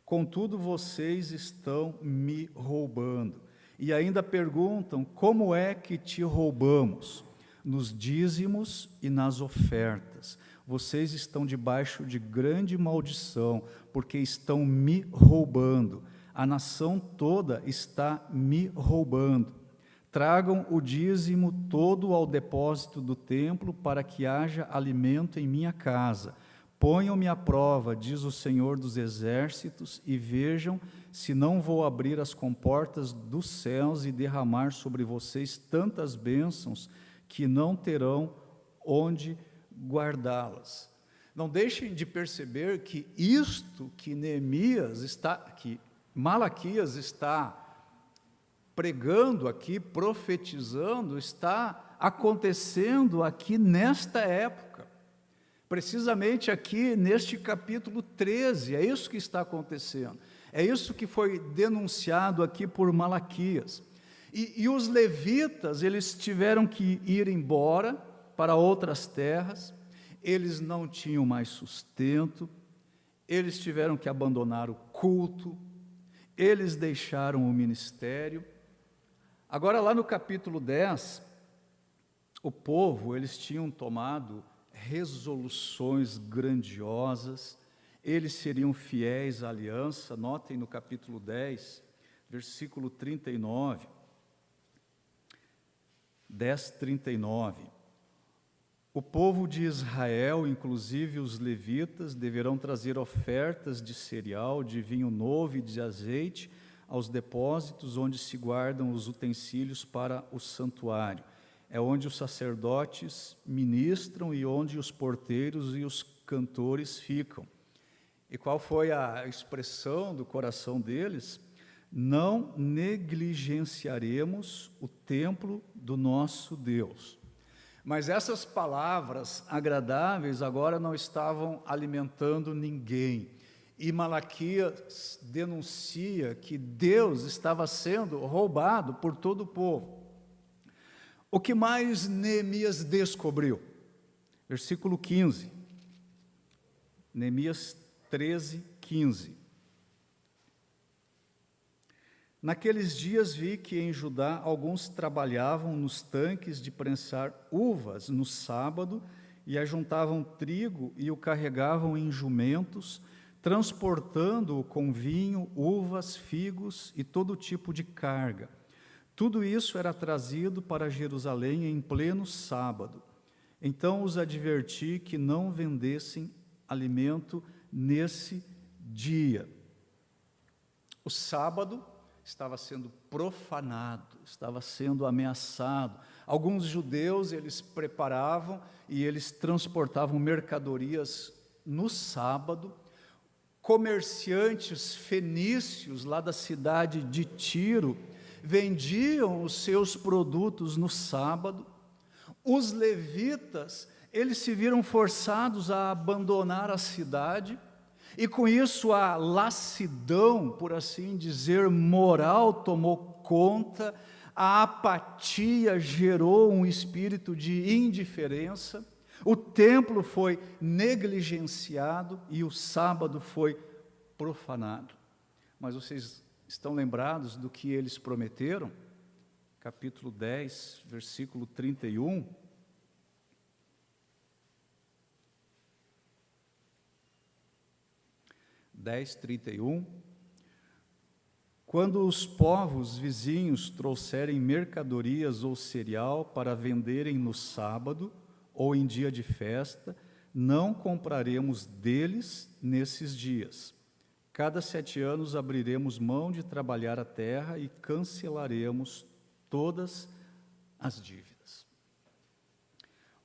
Contudo, vocês estão me roubando. E ainda perguntam, como é que te roubamos? Nos dízimos e nas ofertas. Vocês estão debaixo de grande maldição, porque estão me roubando. A nação toda está me roubando. Tragam o dízimo todo ao depósito do templo, para que haja alimento em minha casa. Ponham-me à prova, diz o Senhor dos Exércitos, e vejam se não vou abrir as comportas dos céus e derramar sobre vocês tantas bênçãos que não terão onde guardá-las. Não deixem de perceber que isto que Malaquias está pregando aqui, profetizando, está acontecendo aqui nesta época, precisamente aqui neste capítulo 13, é isso que está acontecendo, é isso que foi denunciado aqui por Malaquias. E os levitas, eles tiveram que ir embora para outras terras, eles não tinham mais sustento, eles tiveram que abandonar o culto, eles deixaram o ministério. Agora, lá no capítulo 10, o povo, eles tinham tomado resoluções grandiosas, eles seriam fiéis à aliança. Notem no capítulo 10, versículo 39, 10:39. O povo de Israel, inclusive os levitas, deverão trazer ofertas de cereal, de vinho novo e de azeite aos depósitos onde se guardam os utensílios para o santuário. é onde os sacerdotes ministram e onde os porteiros e os cantores ficam. E qual foi a expressão do coração deles? Não negligenciaremos o templo do nosso Deus. Mas essas palavras agradáveis agora não estavam alimentando ninguém. E Malaquias denuncia que Deus estava sendo roubado por todo o povo. O que mais Neemias descobriu? Versículo 15. Neemias 13, 15. Naqueles dias vi que em Judá alguns trabalhavam nos tanques de prensar uvas no sábado e ajuntavam trigo e o carregavam em jumentos, transportando-o com vinho, uvas, figos e todo tipo de carga. Tudo isso era trazido para Jerusalém em pleno sábado. Então os adverti que não vendessem alimento nesse dia. O sábado estava sendo profanado, estava sendo ameaçado. Alguns judeus, eles preparavam e eles transportavam mercadorias no sábado. Comerciantes fenícios lá da cidade de Tiro vendiam os seus produtos no sábado. Os levitas, eles se viram forçados a abandonar a cidade, e com isso a lassidão, por assim dizer, moral tomou conta, a apatia gerou um espírito de indiferença, o templo foi negligenciado e o sábado foi profanado. Mas vocês estão lembrados do que eles prometeram? Capítulo 10, versículo 31. Quando os povos vizinhos trouxerem mercadorias ou cereal para venderem no sábado ou em dia de festa, não compraremos deles nesses dias. Cada 7 anos abriremos mão de trabalhar a terra e cancelaremos todas as dívidas.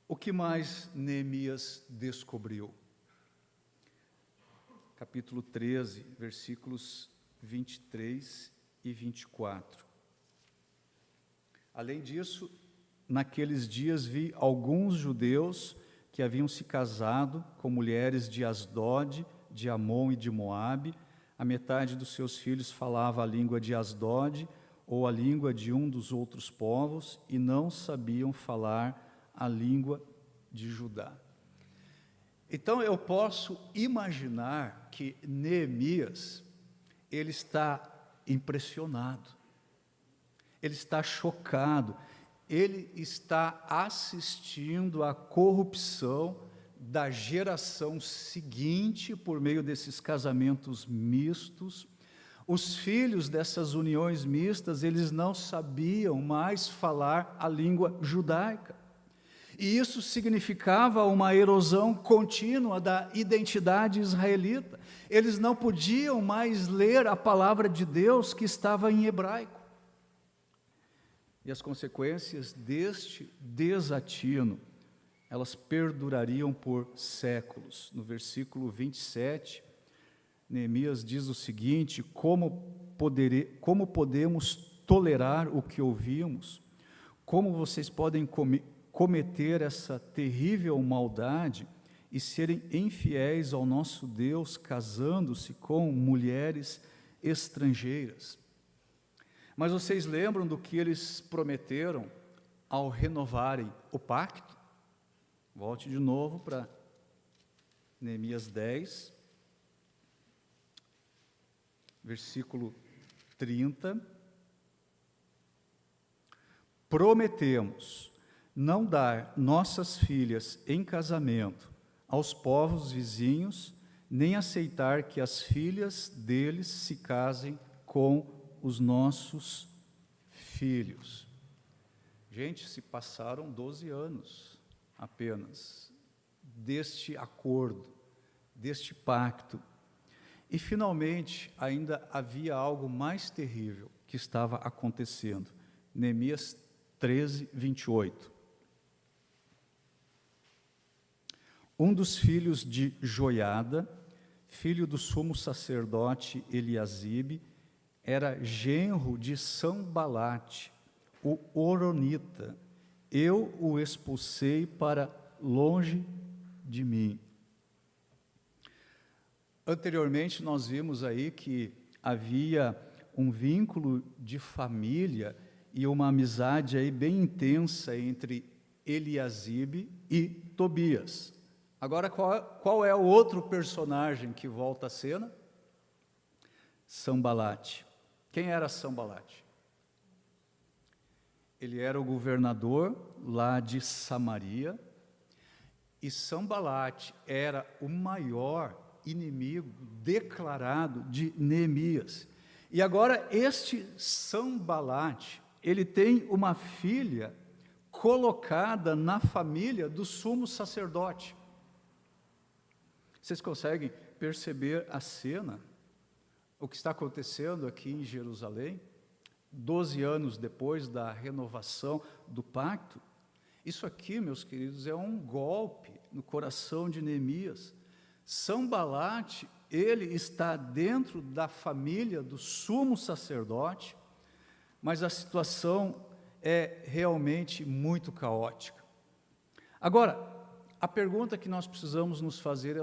O que mais Neemias descobriu? Capítulo 13, versículos 23 e 24. Além disso, naqueles dias vi alguns judeus que haviam se casado com mulheres de Asdod, de Amon e de Moabe. A metade dos seus filhos falava a língua de Asdod ou a língua de um dos outros povos e não sabiam falar a língua de Judá. Então eu posso imaginar que Neemias, ele está impressionado, ele está chocado, ele está assistindo à corrupção da geração seguinte por meio desses casamentos mistos. Os filhos dessas uniões mistas, eles não sabiam mais falar a língua judaica. E isso significava uma erosão contínua da identidade israelita. Eles não podiam mais ler a palavra de Deus que estava em hebraico. E as consequências deste desatino, elas perdurariam por séculos. No versículo 27, Neemias diz o seguinte: como podemos tolerar o que ouvimos? Como vocês podem cometer essa terrível maldade e serem infiéis ao nosso Deus, casando-se com mulheres estrangeiras? Mas vocês lembram do que eles prometeram ao renovarem o pacto? Volte de novo para Neemias 10, versículo 30. Prometemos não dar nossas filhas em casamento aos povos vizinhos, nem aceitar que as filhas deles se casem com os nossos filhos. Gente, se passaram 12 anos apenas deste acordo, deste pacto, e finalmente ainda havia algo mais terrível que estava acontecendo. Neemias 13, 28. um dos filhos de Joiada, filho do sumo sacerdote Eliasibe, era genro de Sambalate, o horonita. Eu o expulsei para longe de mim. Anteriormente, nós vimos aí que havia um vínculo de família e uma amizade aí bem intensa entre Eliasibe e Tobias. Agora, qual é o outro personagem que volta à cena? Sambalate. Quem era Sambalate? Ele era o governador lá de Samaria, e Sambalate era o maior inimigo declarado de Neemias. E agora este Sambalate, ele tem uma filha colocada na família do sumo sacerdote. Vocês conseguem perceber a cena? O que está acontecendo aqui em Jerusalém, 12 anos depois da renovação do pacto? Isso aqui, meus queridos, é um golpe no coração de Neemias. Sambalate, ele está dentro da família do sumo sacerdote, mas a situação é realmente muito caótica. Agora, a pergunta que nós precisamos nos fazer é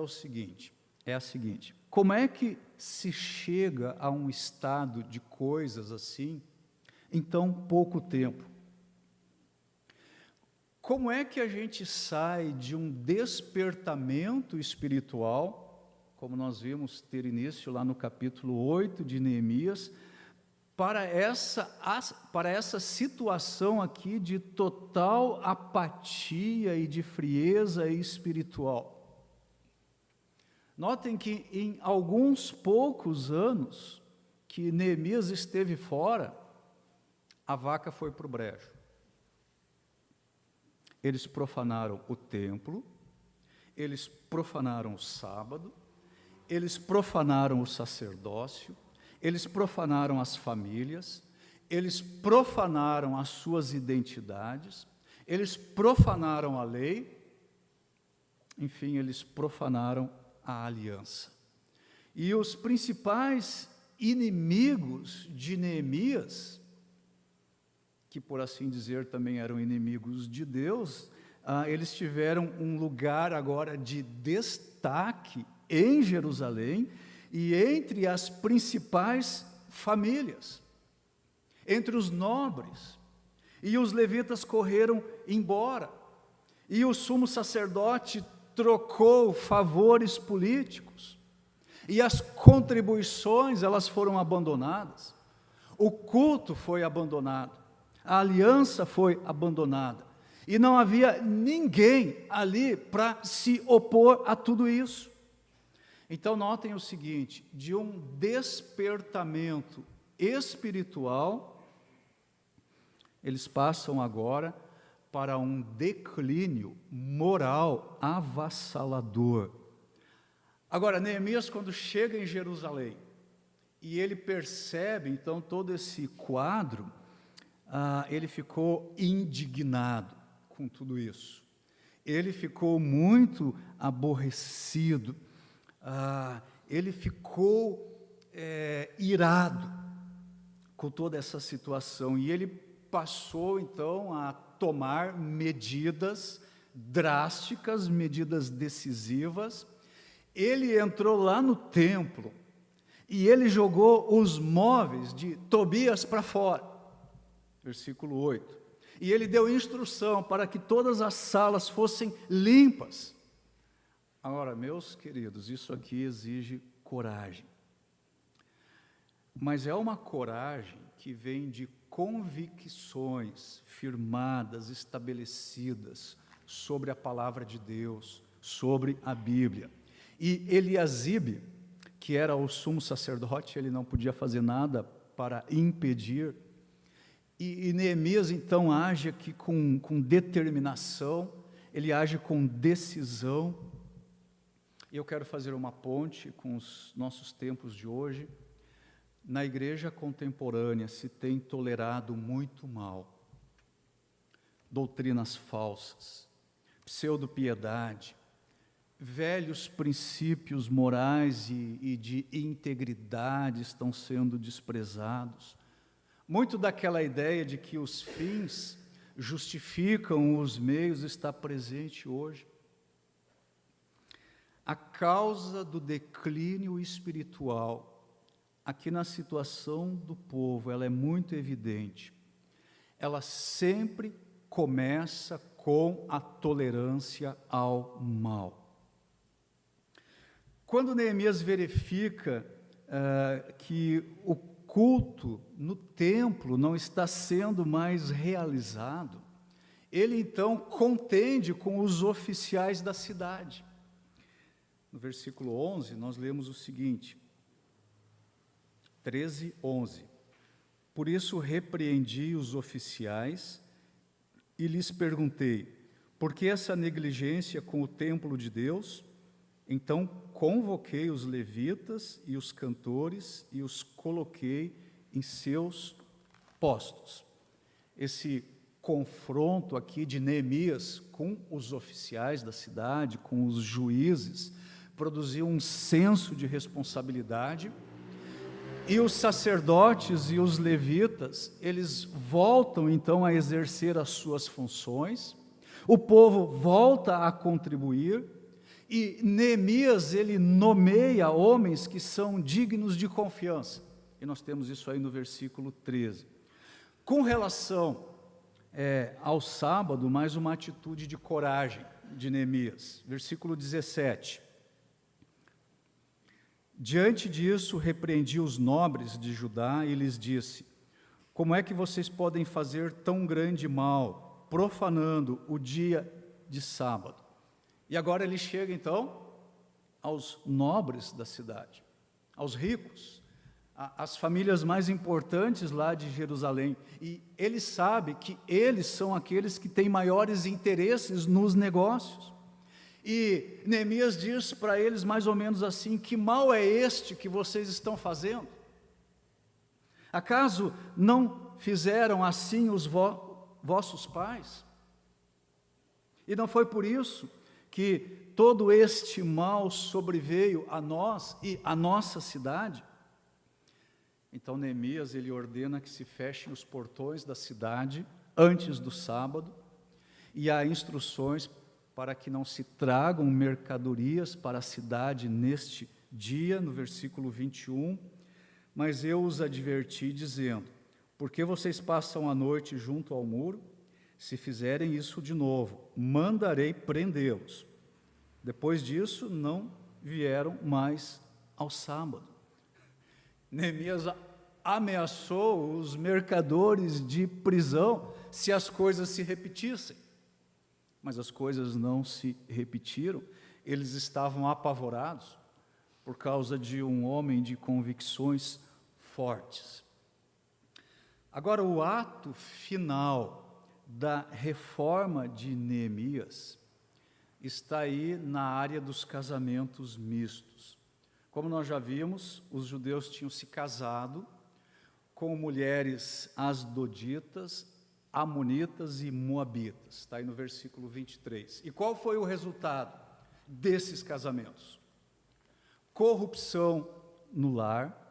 a seguinte: como é que se chega a um estado de coisas assim em tão pouco tempo? Como é que a gente sai de um despertamento espiritual, como nós vimos ter início lá no capítulo 8 de Neemias, para essa situação aqui de total apatia e de frieza espiritual? Notem que em alguns poucos anos que Neemias esteve fora, a vaca foi para o brejo. Eles profanaram o templo, eles profanaram o sábado, eles profanaram o sacerdócio, eles profanaram as famílias, eles profanaram as suas identidades, eles profanaram a lei, enfim, eles profanaram a aliança. E os principais inimigos de Neemias, que por assim dizer também eram inimigos de Deus, eles tiveram um lugar agora de destaque em Jerusalém e entre as principais famílias, entre os nobres. E os levitas correram embora, e o sumo sacerdote trocou favores políticos, e as contribuições, elas foram abandonadas, o culto foi abandonado, a aliança foi abandonada, e não havia ninguém ali para se opor a tudo isso. Então notem o seguinte: de um despertamento espiritual, eles passam agora para um declínio moral avassalador. Agora, Neemias, quando chega em Jerusalém, e ele percebe então todo esse quadro, ele ficou indignado com tudo isso. Ele ficou muito aborrecido, ele ficou irado com toda essa situação, e ele passou então a tomar medidas drásticas, medidas decisivas. Ele entrou lá no templo e ele jogou os móveis de Tobias para fora, versículo 8, e ele deu instrução para que todas as salas fossem limpas. Agora, meus queridos, isso aqui exige coragem, mas é uma coragem que vem de convicções firmadas, estabelecidas sobre a palavra de Deus, sobre a Bíblia. E Eliasibe, que era o sumo sacerdote, ele não podia fazer nada para impedir. E Neemias então age aqui com determinação, ele age com decisão. E eu quero fazer uma ponte com os nossos tempos de hoje. Na igreja contemporânea se tem tolerado muito mal, doutrinas falsas, pseudo-piedade, velhos princípios morais e de integridade estão sendo desprezados. Muito daquela ideia de que os fins justificam os meios está presente hoje. A causa do declínio espiritual, aqui na situação do povo, ela é muito evidente. Ela sempre começa com a tolerância ao mal. Quando Neemias verifica que o culto no templo não está sendo mais realizado, ele então contende com os oficiais da cidade. No versículo 11, nós lemos o seguinte, 13:11. Por isso repreendi os oficiais e lhes perguntei, por que essa negligência com o templo de Deus? Então convoquei os levitas e os cantores e os coloquei em seus postos. Esse confronto aqui de Neemias com os oficiais da cidade, com os juízes, produziu um senso de responsabilidade, e os sacerdotes e os levitas, eles voltam então a exercer as suas funções, o povo volta a contribuir, e Neemias, ele nomeia homens que são dignos de confiança, e nós temos isso aí no versículo 13. Com relação ao sábado, mais uma atitude de coragem de Neemias, versículo 17. Diante disso, repreendi os nobres de Judá e lhes disse, como é que vocês podem fazer tão grande mal, profanando o dia de sábado? E agora ele chega então aos nobres da cidade, aos ricos, às famílias mais importantes lá de Jerusalém, e ele sabe que eles são aqueles que têm maiores interesses nos negócios. E Neemias diz para eles mais ou menos assim, que mal é este que vocês estão fazendo? Acaso não fizeram assim os vossos pais? E não foi por isso que todo este mal sobreveio a nós e a nossa cidade? Então Neemias, ele ordena que se fechem os portões da cidade antes do sábado, e há instruções para que não se tragam mercadorias para a cidade neste dia, no versículo 21, mas eu os adverti dizendo, por que vocês passam a noite junto ao muro? Se fizerem isso de novo, mandarei prendê-los. Depois disso, não vieram mais ao sábado. Neemias ameaçou os mercadores de prisão se as coisas se repetissem. Mas as coisas não se repetiram, eles estavam apavorados por causa de um homem de convicções fortes. Agora, o ato final da reforma de Neemias está aí na área dos casamentos mistos. Como nós já vimos, os judeus tinham se casado com mulheres asdoditas, amonitas e moabitas, está aí no versículo 23. E qual foi o resultado desses casamentos? Corrupção no lar,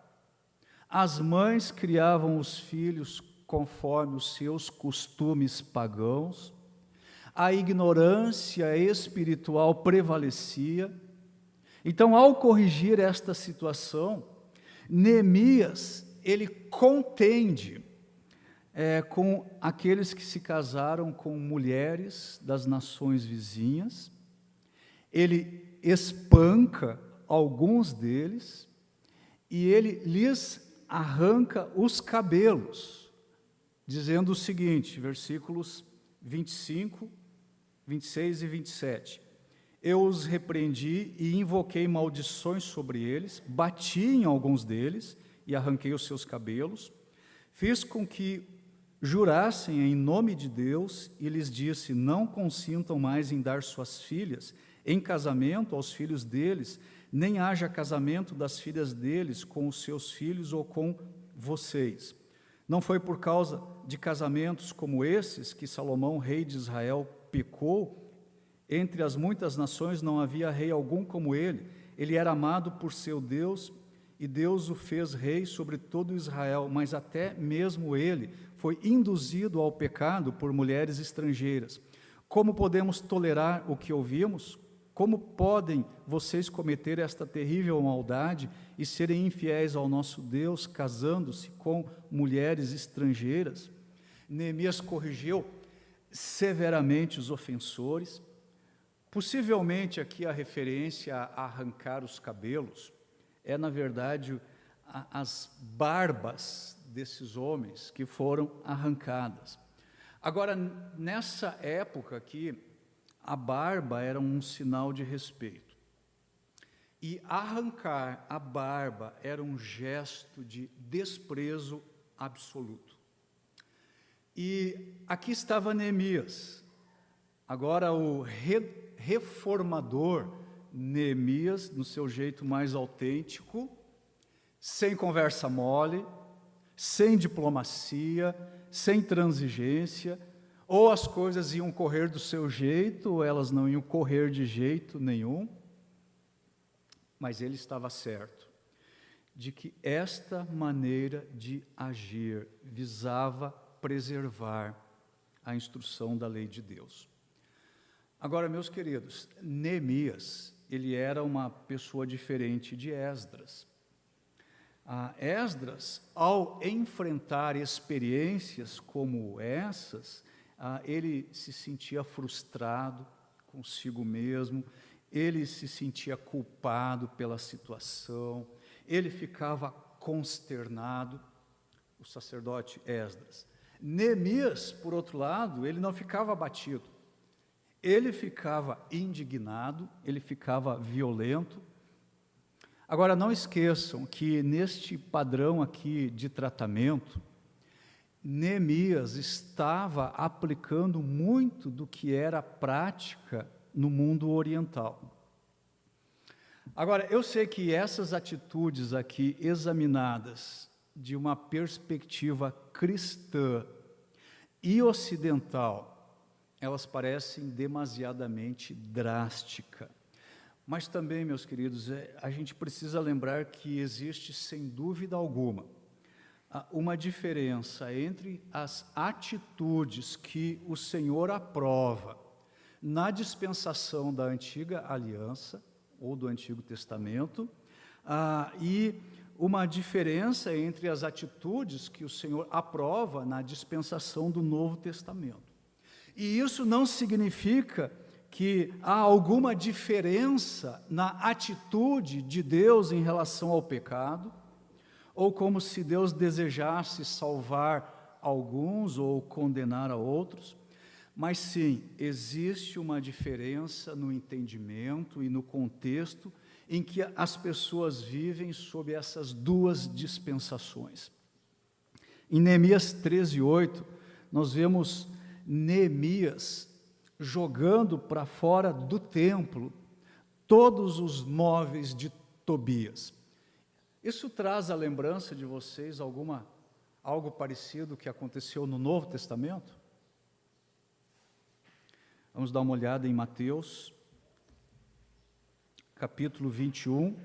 as mães criavam os filhos conforme os seus costumes pagãos, a ignorância espiritual prevalecia. Então, ao corrigir esta situação, Neemias, ele contende com aqueles que se casaram com mulheres das nações vizinhas, ele espanca alguns deles e ele lhes arranca os cabelos, dizendo o seguinte, versículos 25, 26 e 27. Eu os repreendi e invoquei maldições sobre eles, bati em alguns deles e arranquei os seus cabelos, fiz com que jurassem em nome de Deus e lhes disse, não consintam mais em dar suas filhas em casamento aos filhos deles, nem haja casamento das filhas deles com os seus filhos ou com vocês. Não foi por causa de casamentos como esses que Salomão, rei de Israel, pecou Entre as muitas nações não havia rei algum como ele. Ele era amado por seu Deus, e Deus o fez rei sobre todo Israel, mas até mesmo ele foi induzido ao pecado por mulheres estrangeiras. Como podemos tolerar o que ouvimos? Como podem vocês cometer esta terrível maldade e serem infiéis ao nosso Deus, casando-se com mulheres estrangeiras? Neemias corrigiu severamente os ofensores. Possivelmente aqui a referência a arrancar os cabelos é, na verdade, as barbas desses homens que foram arrancadas. Agora, nessa época aqui, a barba era um sinal de respeito. E arrancar a barba era um gesto de desprezo absoluto. E aqui estava Neemias. Agora o reformador Neemias, no seu jeito mais autêntico, sem conversa mole, sem diplomacia, sem transigência, ou as coisas iam correr do seu jeito, ou elas não iam correr de jeito nenhum. Mas ele estava certo de que esta maneira de agir visava preservar a instrução da lei de Deus. Agora, meus queridos, Neemias, ele era uma pessoa diferente de Esdras. Esdras, ao enfrentar experiências como essas, ele se sentia frustrado consigo mesmo, ele se sentia culpado pela situação, ele ficava consternado, o sacerdote Esdras. Neemias, por outro lado, ele não ficava abatido, ele ficava indignado, ele ficava violento. Agora, não esqueçam que neste padrão aqui de tratamento, Neemias estava aplicando muito do que era prática no mundo oriental. Agora, eu sei que essas atitudes aqui examinadas de uma perspectiva cristã e ocidental, elas parecem demasiadamente drásticas. Mas também, meus queridos, a gente precisa lembrar que existe, sem dúvida alguma, uma diferença entre as atitudes que o Senhor aprova na dispensação da Antiga Aliança, ou do Antigo Testamento, e uma diferença entre as atitudes que o Senhor aprova na dispensação do Novo Testamento. E isso não significa que há alguma diferença na atitude de Deus em relação ao pecado, ou como se Deus desejasse salvar alguns ou condenar a outros, mas sim, existe uma diferença no entendimento e no contexto em que as pessoas vivem sob essas duas dispensações. Em Neemias 13:8, nós vemos Neemias jogando para fora do templo todos os móveis de Tobias. Isso traz à lembrança de vocês algo parecido que aconteceu no Novo Testamento? Vamos dar uma olhada em Mateus, capítulo 21.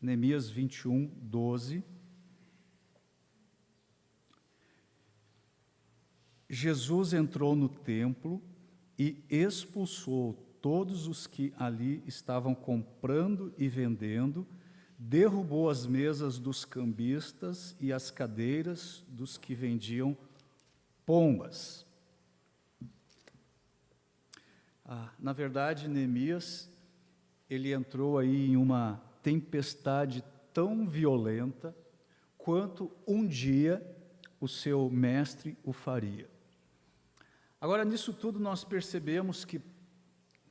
Neemias 21:12. Jesus entrou no templo e expulsou todos os que ali estavam comprando e vendendo, derrubou as mesas dos cambistas e as cadeiras dos que vendiam pombas. Na verdade, Neemias, ele entrou aí em uma tempestade tão violenta quanto um dia o seu mestre o faria. Agora, nisso tudo nós percebemos que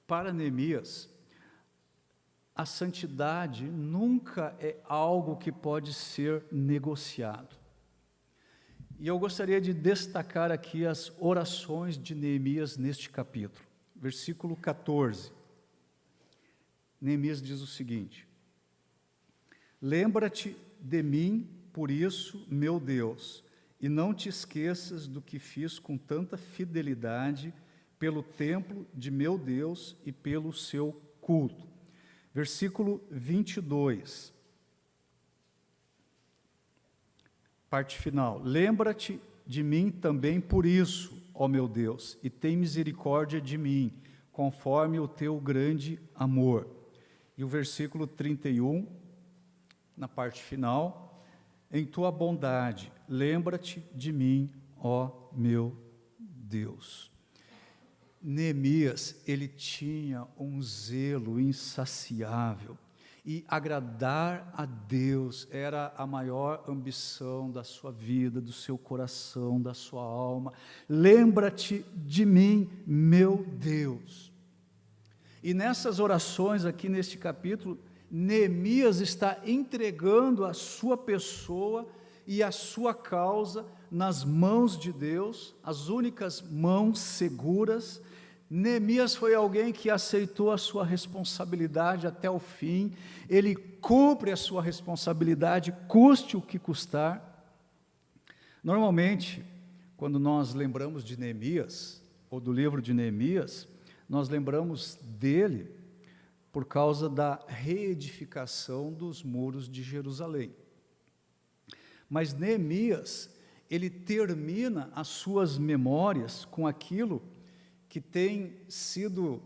para Neemias a santidade nunca é algo que pode ser negociado. E eu gostaria de destacar aqui as orações de Neemias neste capítulo. Versículo 14. Neemias diz o seguinte: lembra-te de mim por isso, meu Deus, e não te esqueças do que fiz com tanta fidelidade pelo templo de meu Deus e pelo seu culto. Versículo 22. Parte final. Lembra-te de mim também por isso, ó meu Deus, e tem misericórdia de mim, conforme o teu grande amor. E o versículo 31, na parte final, em tua bondade, lembra-te de mim, ó meu Deus. Neemias, ele tinha um zelo insaciável, e agradar a Deus era a maior ambição da sua vida, do seu coração, da sua alma. Lembra-te de mim, meu Deus. E nessas orações aqui neste capítulo, Neemias está entregando a sua pessoa e a sua causa nas mãos de Deus, as únicas mãos seguras. Neemias foi alguém que aceitou a sua responsabilidade até o fim, ele cumpre a sua responsabilidade, custe o que custar. Normalmente, quando nós lembramos de Neemias, ou do livro de Neemias, nós lembramos dele por causa da reedificação dos muros de Jerusalém. Mas Neemias, ele termina as suas memórias com aquilo que tem sido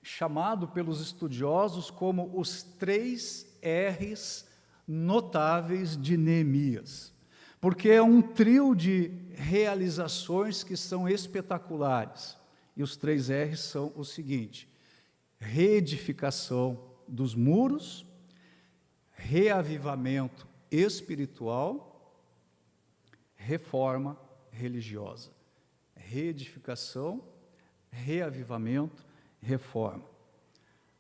chamado pelos estudiosos como os 3 R's notáveis de Neemias, porque é um trio de realizações que são espetaculares, e os 3 R's são o seguinte: reedificação dos muros, reavivamento espiritual, reforma religiosa. Reedificação, reavivamento, reforma.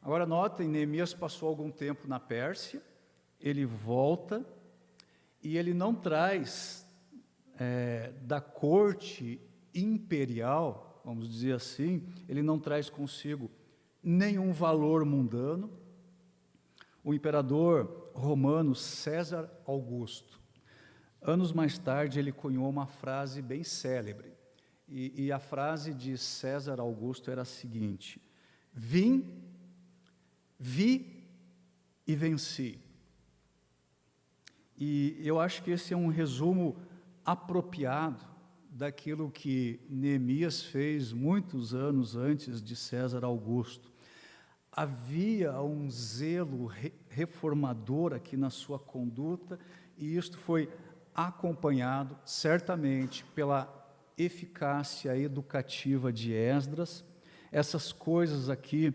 Agora notem, Neemias passou algum tempo na Pérsia, ele volta e ele não traz da corte imperial, vamos dizer assim, ele não traz consigo nenhum valor mundano. O imperador romano César Augusto, anos mais tarde, ele cunhou uma frase bem célebre. E a frase de César Augusto era a seguinte: vi e venci. E eu acho que esse é um resumo apropriado daquilo que Neemias fez muitos anos antes de César Augusto. Havia um zelo reformador aqui na sua conduta, e isto foi acompanhado certamente pela eficácia educativa de Esdras. Essas coisas aqui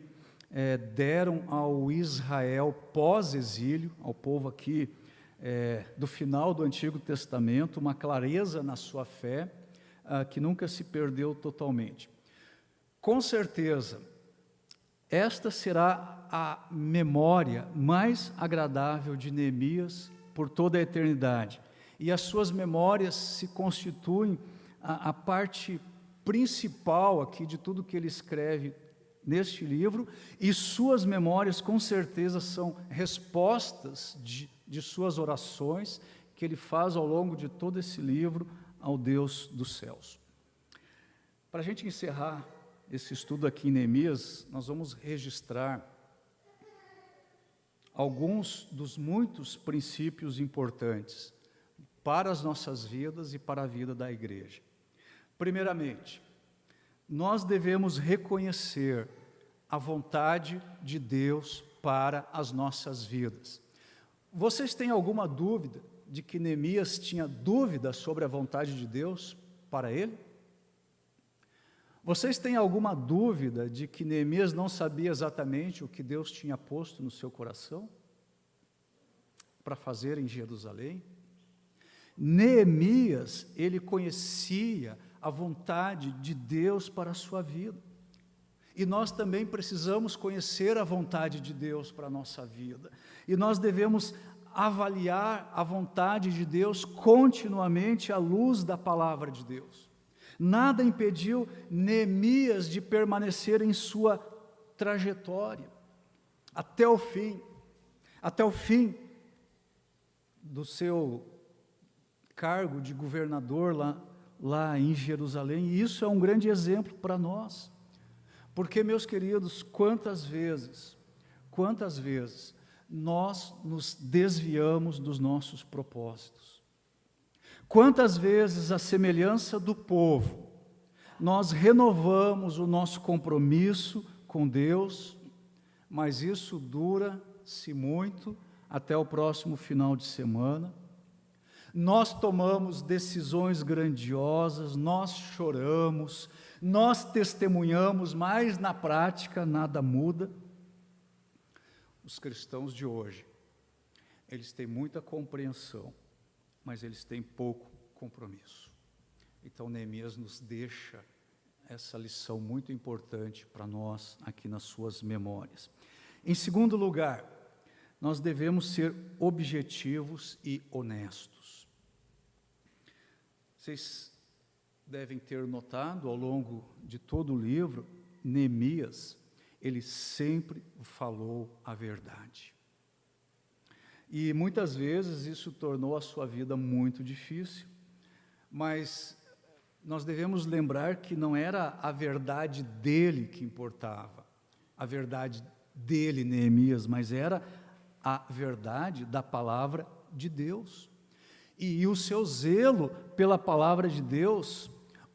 deram ao Israel pós-exílio, ao povo aqui do final do Antigo Testamento, uma clareza na sua fé que nunca se perdeu totalmente. Com certeza, esta será a memória mais agradável de Neemias por toda a eternidade, e as suas memórias se constituem a parte principal aqui de tudo que ele escreve neste livro, e suas memórias com certeza são respostas de suas orações que ele faz ao longo de todo esse livro ao Deus dos céus. Para a gente encerrar esse estudo aqui em Neemias, nós vamos registrar alguns dos muitos princípios importantes para as nossas vidas e para a vida da igreja. Primeiramente, nós devemos reconhecer a vontade de Deus para as nossas vidas. Vocês têm alguma dúvida de que Neemias tinha dúvida sobre a vontade de Deus para ele? Vocês têm alguma dúvida de que Neemias não sabia exatamente o que Deus tinha posto no seu coração para fazer em Jerusalém? Neemias, ele conhecia a vontade de Deus para a sua vida. E nós também precisamos conhecer a vontade de Deus para a nossa vida. E nós devemos avaliar a vontade de Deus continuamente à luz da palavra de Deus. Nada impediu Neemias de permanecer em sua trajetória até o fim. Até o fim. do seu cargo de governador lá em Jerusalém, e isso é um grande exemplo para nós, porque, meus queridos, quantas vezes nós nos desviamos dos nossos propósitos, quantas vezes, à semelhança do povo, nós renovamos o nosso compromisso com Deus, mas isso dura-se muito até o próximo final de semana. Nós tomamos decisões grandiosas, nós choramos, nós testemunhamos, mas na prática nada muda. Os cristãos de hoje, eles têm muita compreensão, mas eles têm pouco compromisso. Então, Neemias nos deixa essa lição muito importante para nós aqui nas suas memórias. Em segundo lugar, nós devemos ser objetivos e honestos. Vocês devem ter notado ao longo de todo o livro, Neemias, ele sempre falou a verdade. E muitas vezes isso tornou a sua vida muito difícil, mas nós devemos lembrar que não era a verdade dele que importava, a verdade dele, Neemias, mas era a verdade da palavra de Deus. E o seu zelo pela palavra de Deus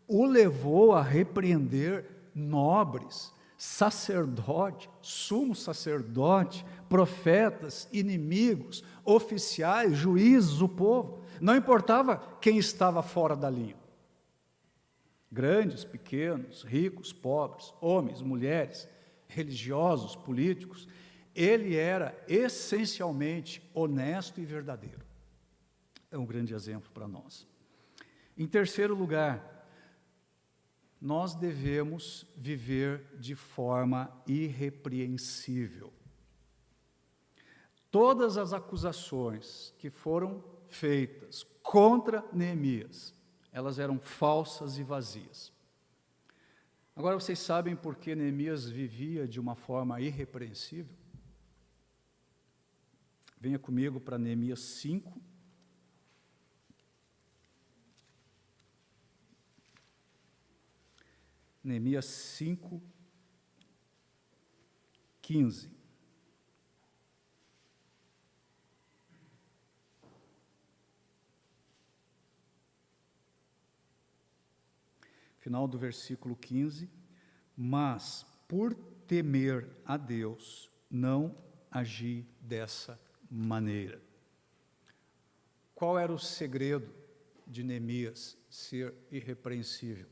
o levou a repreender nobres, sacerdote, sumo sacerdote, profetas, inimigos, oficiais, juízes, o povo. Não importava quem estava fora da linha. Grandes, pequenos, ricos, pobres, homens, mulheres, religiosos, políticos. Ele era essencialmente honesto e verdadeiro. É um grande exemplo para nós. Em terceiro lugar, nós devemos viver de forma irrepreensível. Todas as acusações que foram feitas contra Neemias, elas eram falsas e vazias. Agora vocês sabem por que Neemias vivia de uma forma irrepreensível? Venha comigo para Neemias 5. Neemias 5, 15. Final do versículo 15. Mas, por temer a Deus, não agi dessa maneira. Qual era o segredo de Neemias ser irrepreensível?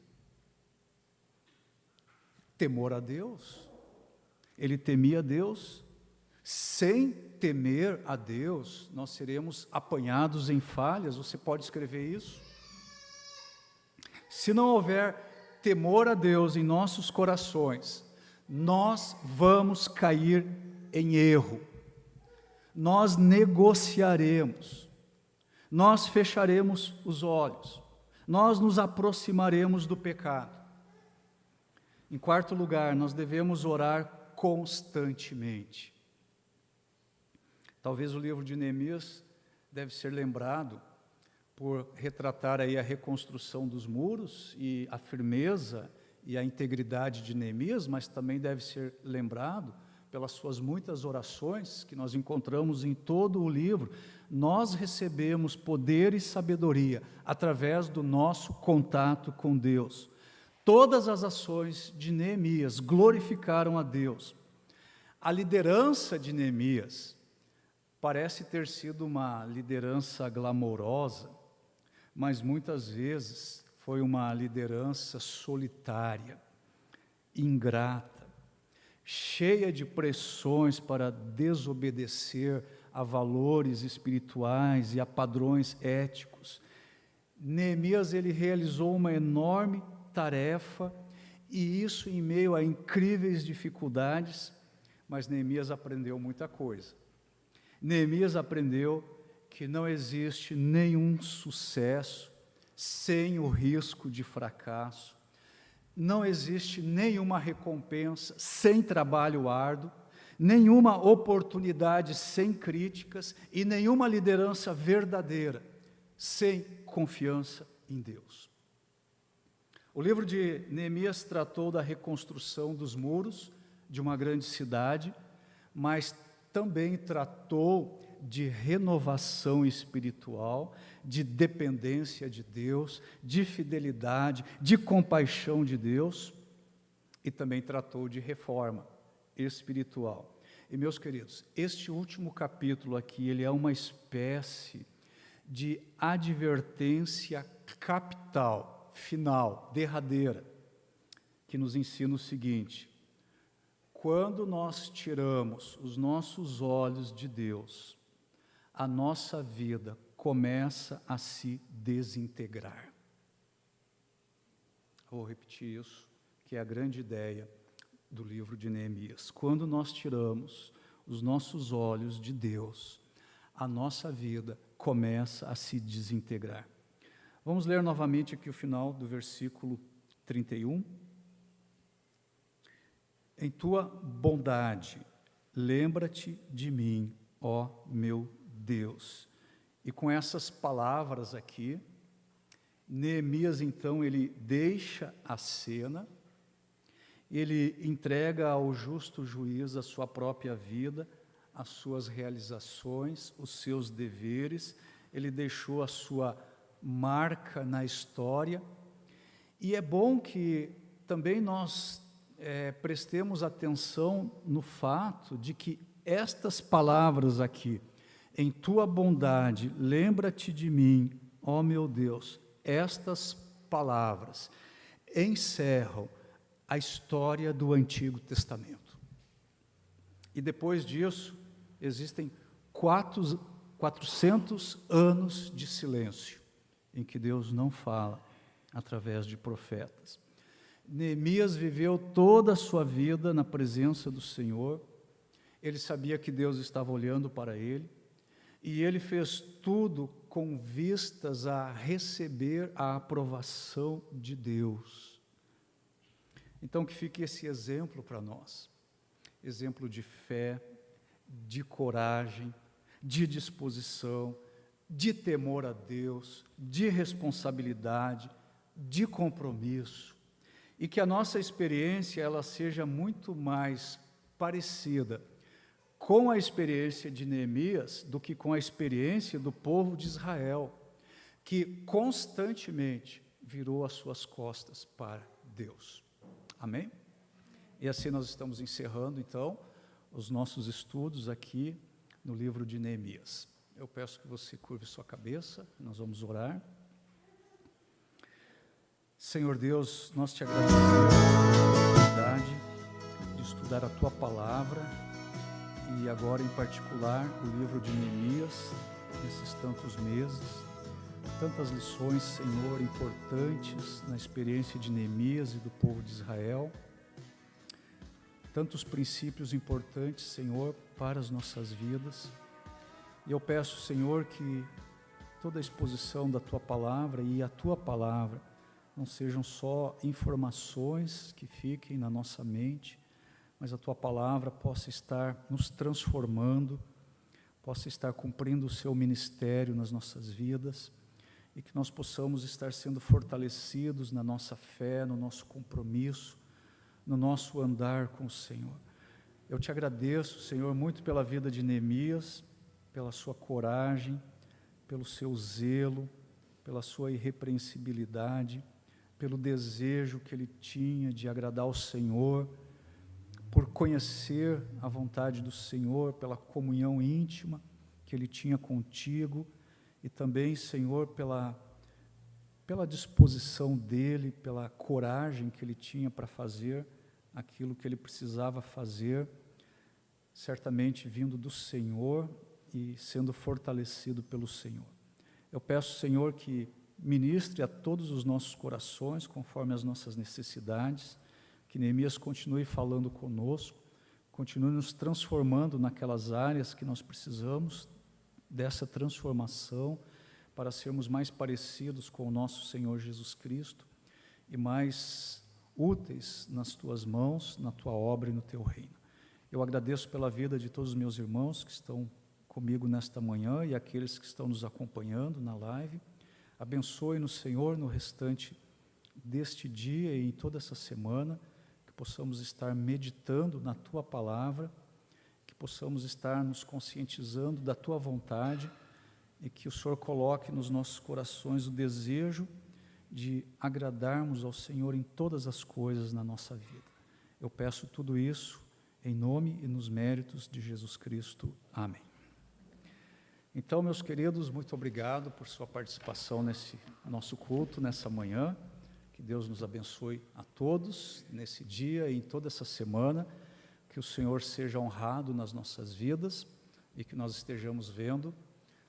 Temor a Deus. Ele temia a Deus. Sem temer a Deus, nós seremos apanhados em falhas. Você pode escrever isso? Se não houver temor a Deus em nossos corações, nós vamos cair em erro. Nós negociaremos. Nós fecharemos os olhos. Nós nos aproximaremos do pecado. Em quarto lugar, nós devemos orar constantemente. Talvez o livro de Neemias deve ser lembrado por retratar aí a reconstrução dos muros e a firmeza e a integridade de Neemias, mas também deve ser lembrado pelas suas muitas orações que nós encontramos em todo o livro. Nós recebemos poder e sabedoria através do nosso contato com Deus. Todas as ações de Neemias glorificaram a Deus. A liderança de Neemias parece ter sido uma liderança glamourosa, mas muitas vezes foi uma liderança solitária, ingrata, cheia de pressões para desobedecer a valores espirituais e a padrões éticos. Neemias, ele realizou uma enorme tarefa, e isso em meio a incríveis dificuldades, mas Neemias aprendeu muita coisa. Neemias aprendeu que não existe nenhum sucesso sem o risco de fracasso, não existe nenhuma recompensa sem trabalho árduo, nenhuma oportunidade sem críticas e nenhuma liderança verdadeira sem confiança em Deus. O livro de Neemias tratou da reconstrução dos muros de uma grande cidade, mas também tratou de renovação espiritual, de dependência de Deus, de fidelidade, de compaixão de Deus, e também tratou de reforma espiritual. E, meus queridos, este último capítulo aqui, ele é uma espécie de advertência capital, final, derradeira, que nos ensina o seguinte: quando nós tiramos os nossos olhos de Deus, a nossa vida começa a se desintegrar. Vou repetir isso, que é a grande ideia do livro de Neemias. Quando nós tiramos os nossos olhos de Deus, a nossa vida começa a se desintegrar. Vamos ler novamente aqui o final do versículo 31. Em tua bondade, lembra-te de mim, ó meu Deus. E com essas palavras aqui, Neemias, então, ele deixa a cena, ele entrega ao justo juiz a sua própria vida, as suas realizações, os seus deveres, ele deixou a sua marca na história. E é bom que também nós prestemos atenção no fato de que estas palavras aqui, em tua bondade, lembra-te de mim, ó meu Deus, estas palavras encerram a história do Antigo Testamento. E depois disso, existem 400 anos de silêncio, em que Deus não fala através de profetas. Neemias viveu toda a sua vida na presença do Senhor, ele sabia que Deus estava olhando para ele, e ele fez tudo com vistas a receber a aprovação de Deus. Então, que fique esse exemplo para nós, exemplo de fé, de coragem, de disposição, de temor a Deus, de responsabilidade, de compromisso, e que a nossa experiência ela seja muito mais parecida com a experiência de Neemias do que com a experiência do povo de Israel, que constantemente virou as suas costas para Deus. Amém? E assim nós estamos encerrando, então, os nossos estudos aqui no livro de Neemias. Eu peço que você curve sua cabeça, nós vamos orar. Senhor Deus, nós te agradecemos pela oportunidade de estudar a Tua Palavra e agora, em particular, o livro de Neemias, nesses tantos meses. Tantas lições, Senhor, importantes na experiência de Neemias e do povo de Israel. Tantos princípios importantes, Senhor, para as nossas vidas. E eu peço, Senhor, que toda a exposição da Tua Palavra e a Tua Palavra não sejam só informações que fiquem na nossa mente, mas a Tua Palavra possa estar nos transformando, possa estar cumprindo o Seu ministério nas nossas vidas, e que nós possamos estar sendo fortalecidos na nossa fé, no nosso compromisso, no nosso andar com o Senhor. Eu te agradeço, Senhor, muito pela vida de Neemias, pela sua coragem, pelo seu zelo, pela sua irrepreensibilidade, pelo desejo que ele tinha de agradar ao Senhor, por conhecer a vontade do Senhor, pela comunhão íntima que ele tinha contigo, e também, Senhor, pela disposição dele, pela coragem que ele tinha para fazer aquilo que ele precisava fazer, certamente vindo do Senhor e sendo fortalecido pelo Senhor. Eu peço, Senhor, que ministre a todos os nossos corações, conforme as nossas necessidades, que Neemias continue falando conosco, continue nos transformando naquelas áreas que nós precisamos dessa transformação, para sermos mais parecidos com o nosso Senhor Jesus Cristo e mais úteis nas Tuas mãos, na Tua obra e no Teu reino. Eu agradeço pela vida de todos os meus irmãos que estão comigo nesta manhã e aqueles que estão nos acompanhando na live. Abençoe-nos, Senhor, no restante deste dia e em toda essa semana, que possamos estar meditando na Tua palavra, que possamos estar nos conscientizando da Tua vontade e que o Senhor coloque nos nossos corações o desejo de agradarmos ao Senhor em todas as coisas na nossa vida. Eu peço tudo isso em nome e nos méritos de Jesus Cristo. Amém. Então, meus queridos, muito obrigado por sua participação nesse nosso culto, nessa manhã. Que Deus nos abençoe a todos, nesse dia e em toda essa semana. Que o Senhor seja honrado nas nossas vidas e que nós estejamos vendo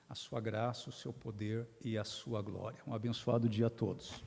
a sua graça, o seu poder e a sua glória. Um abençoado dia a todos.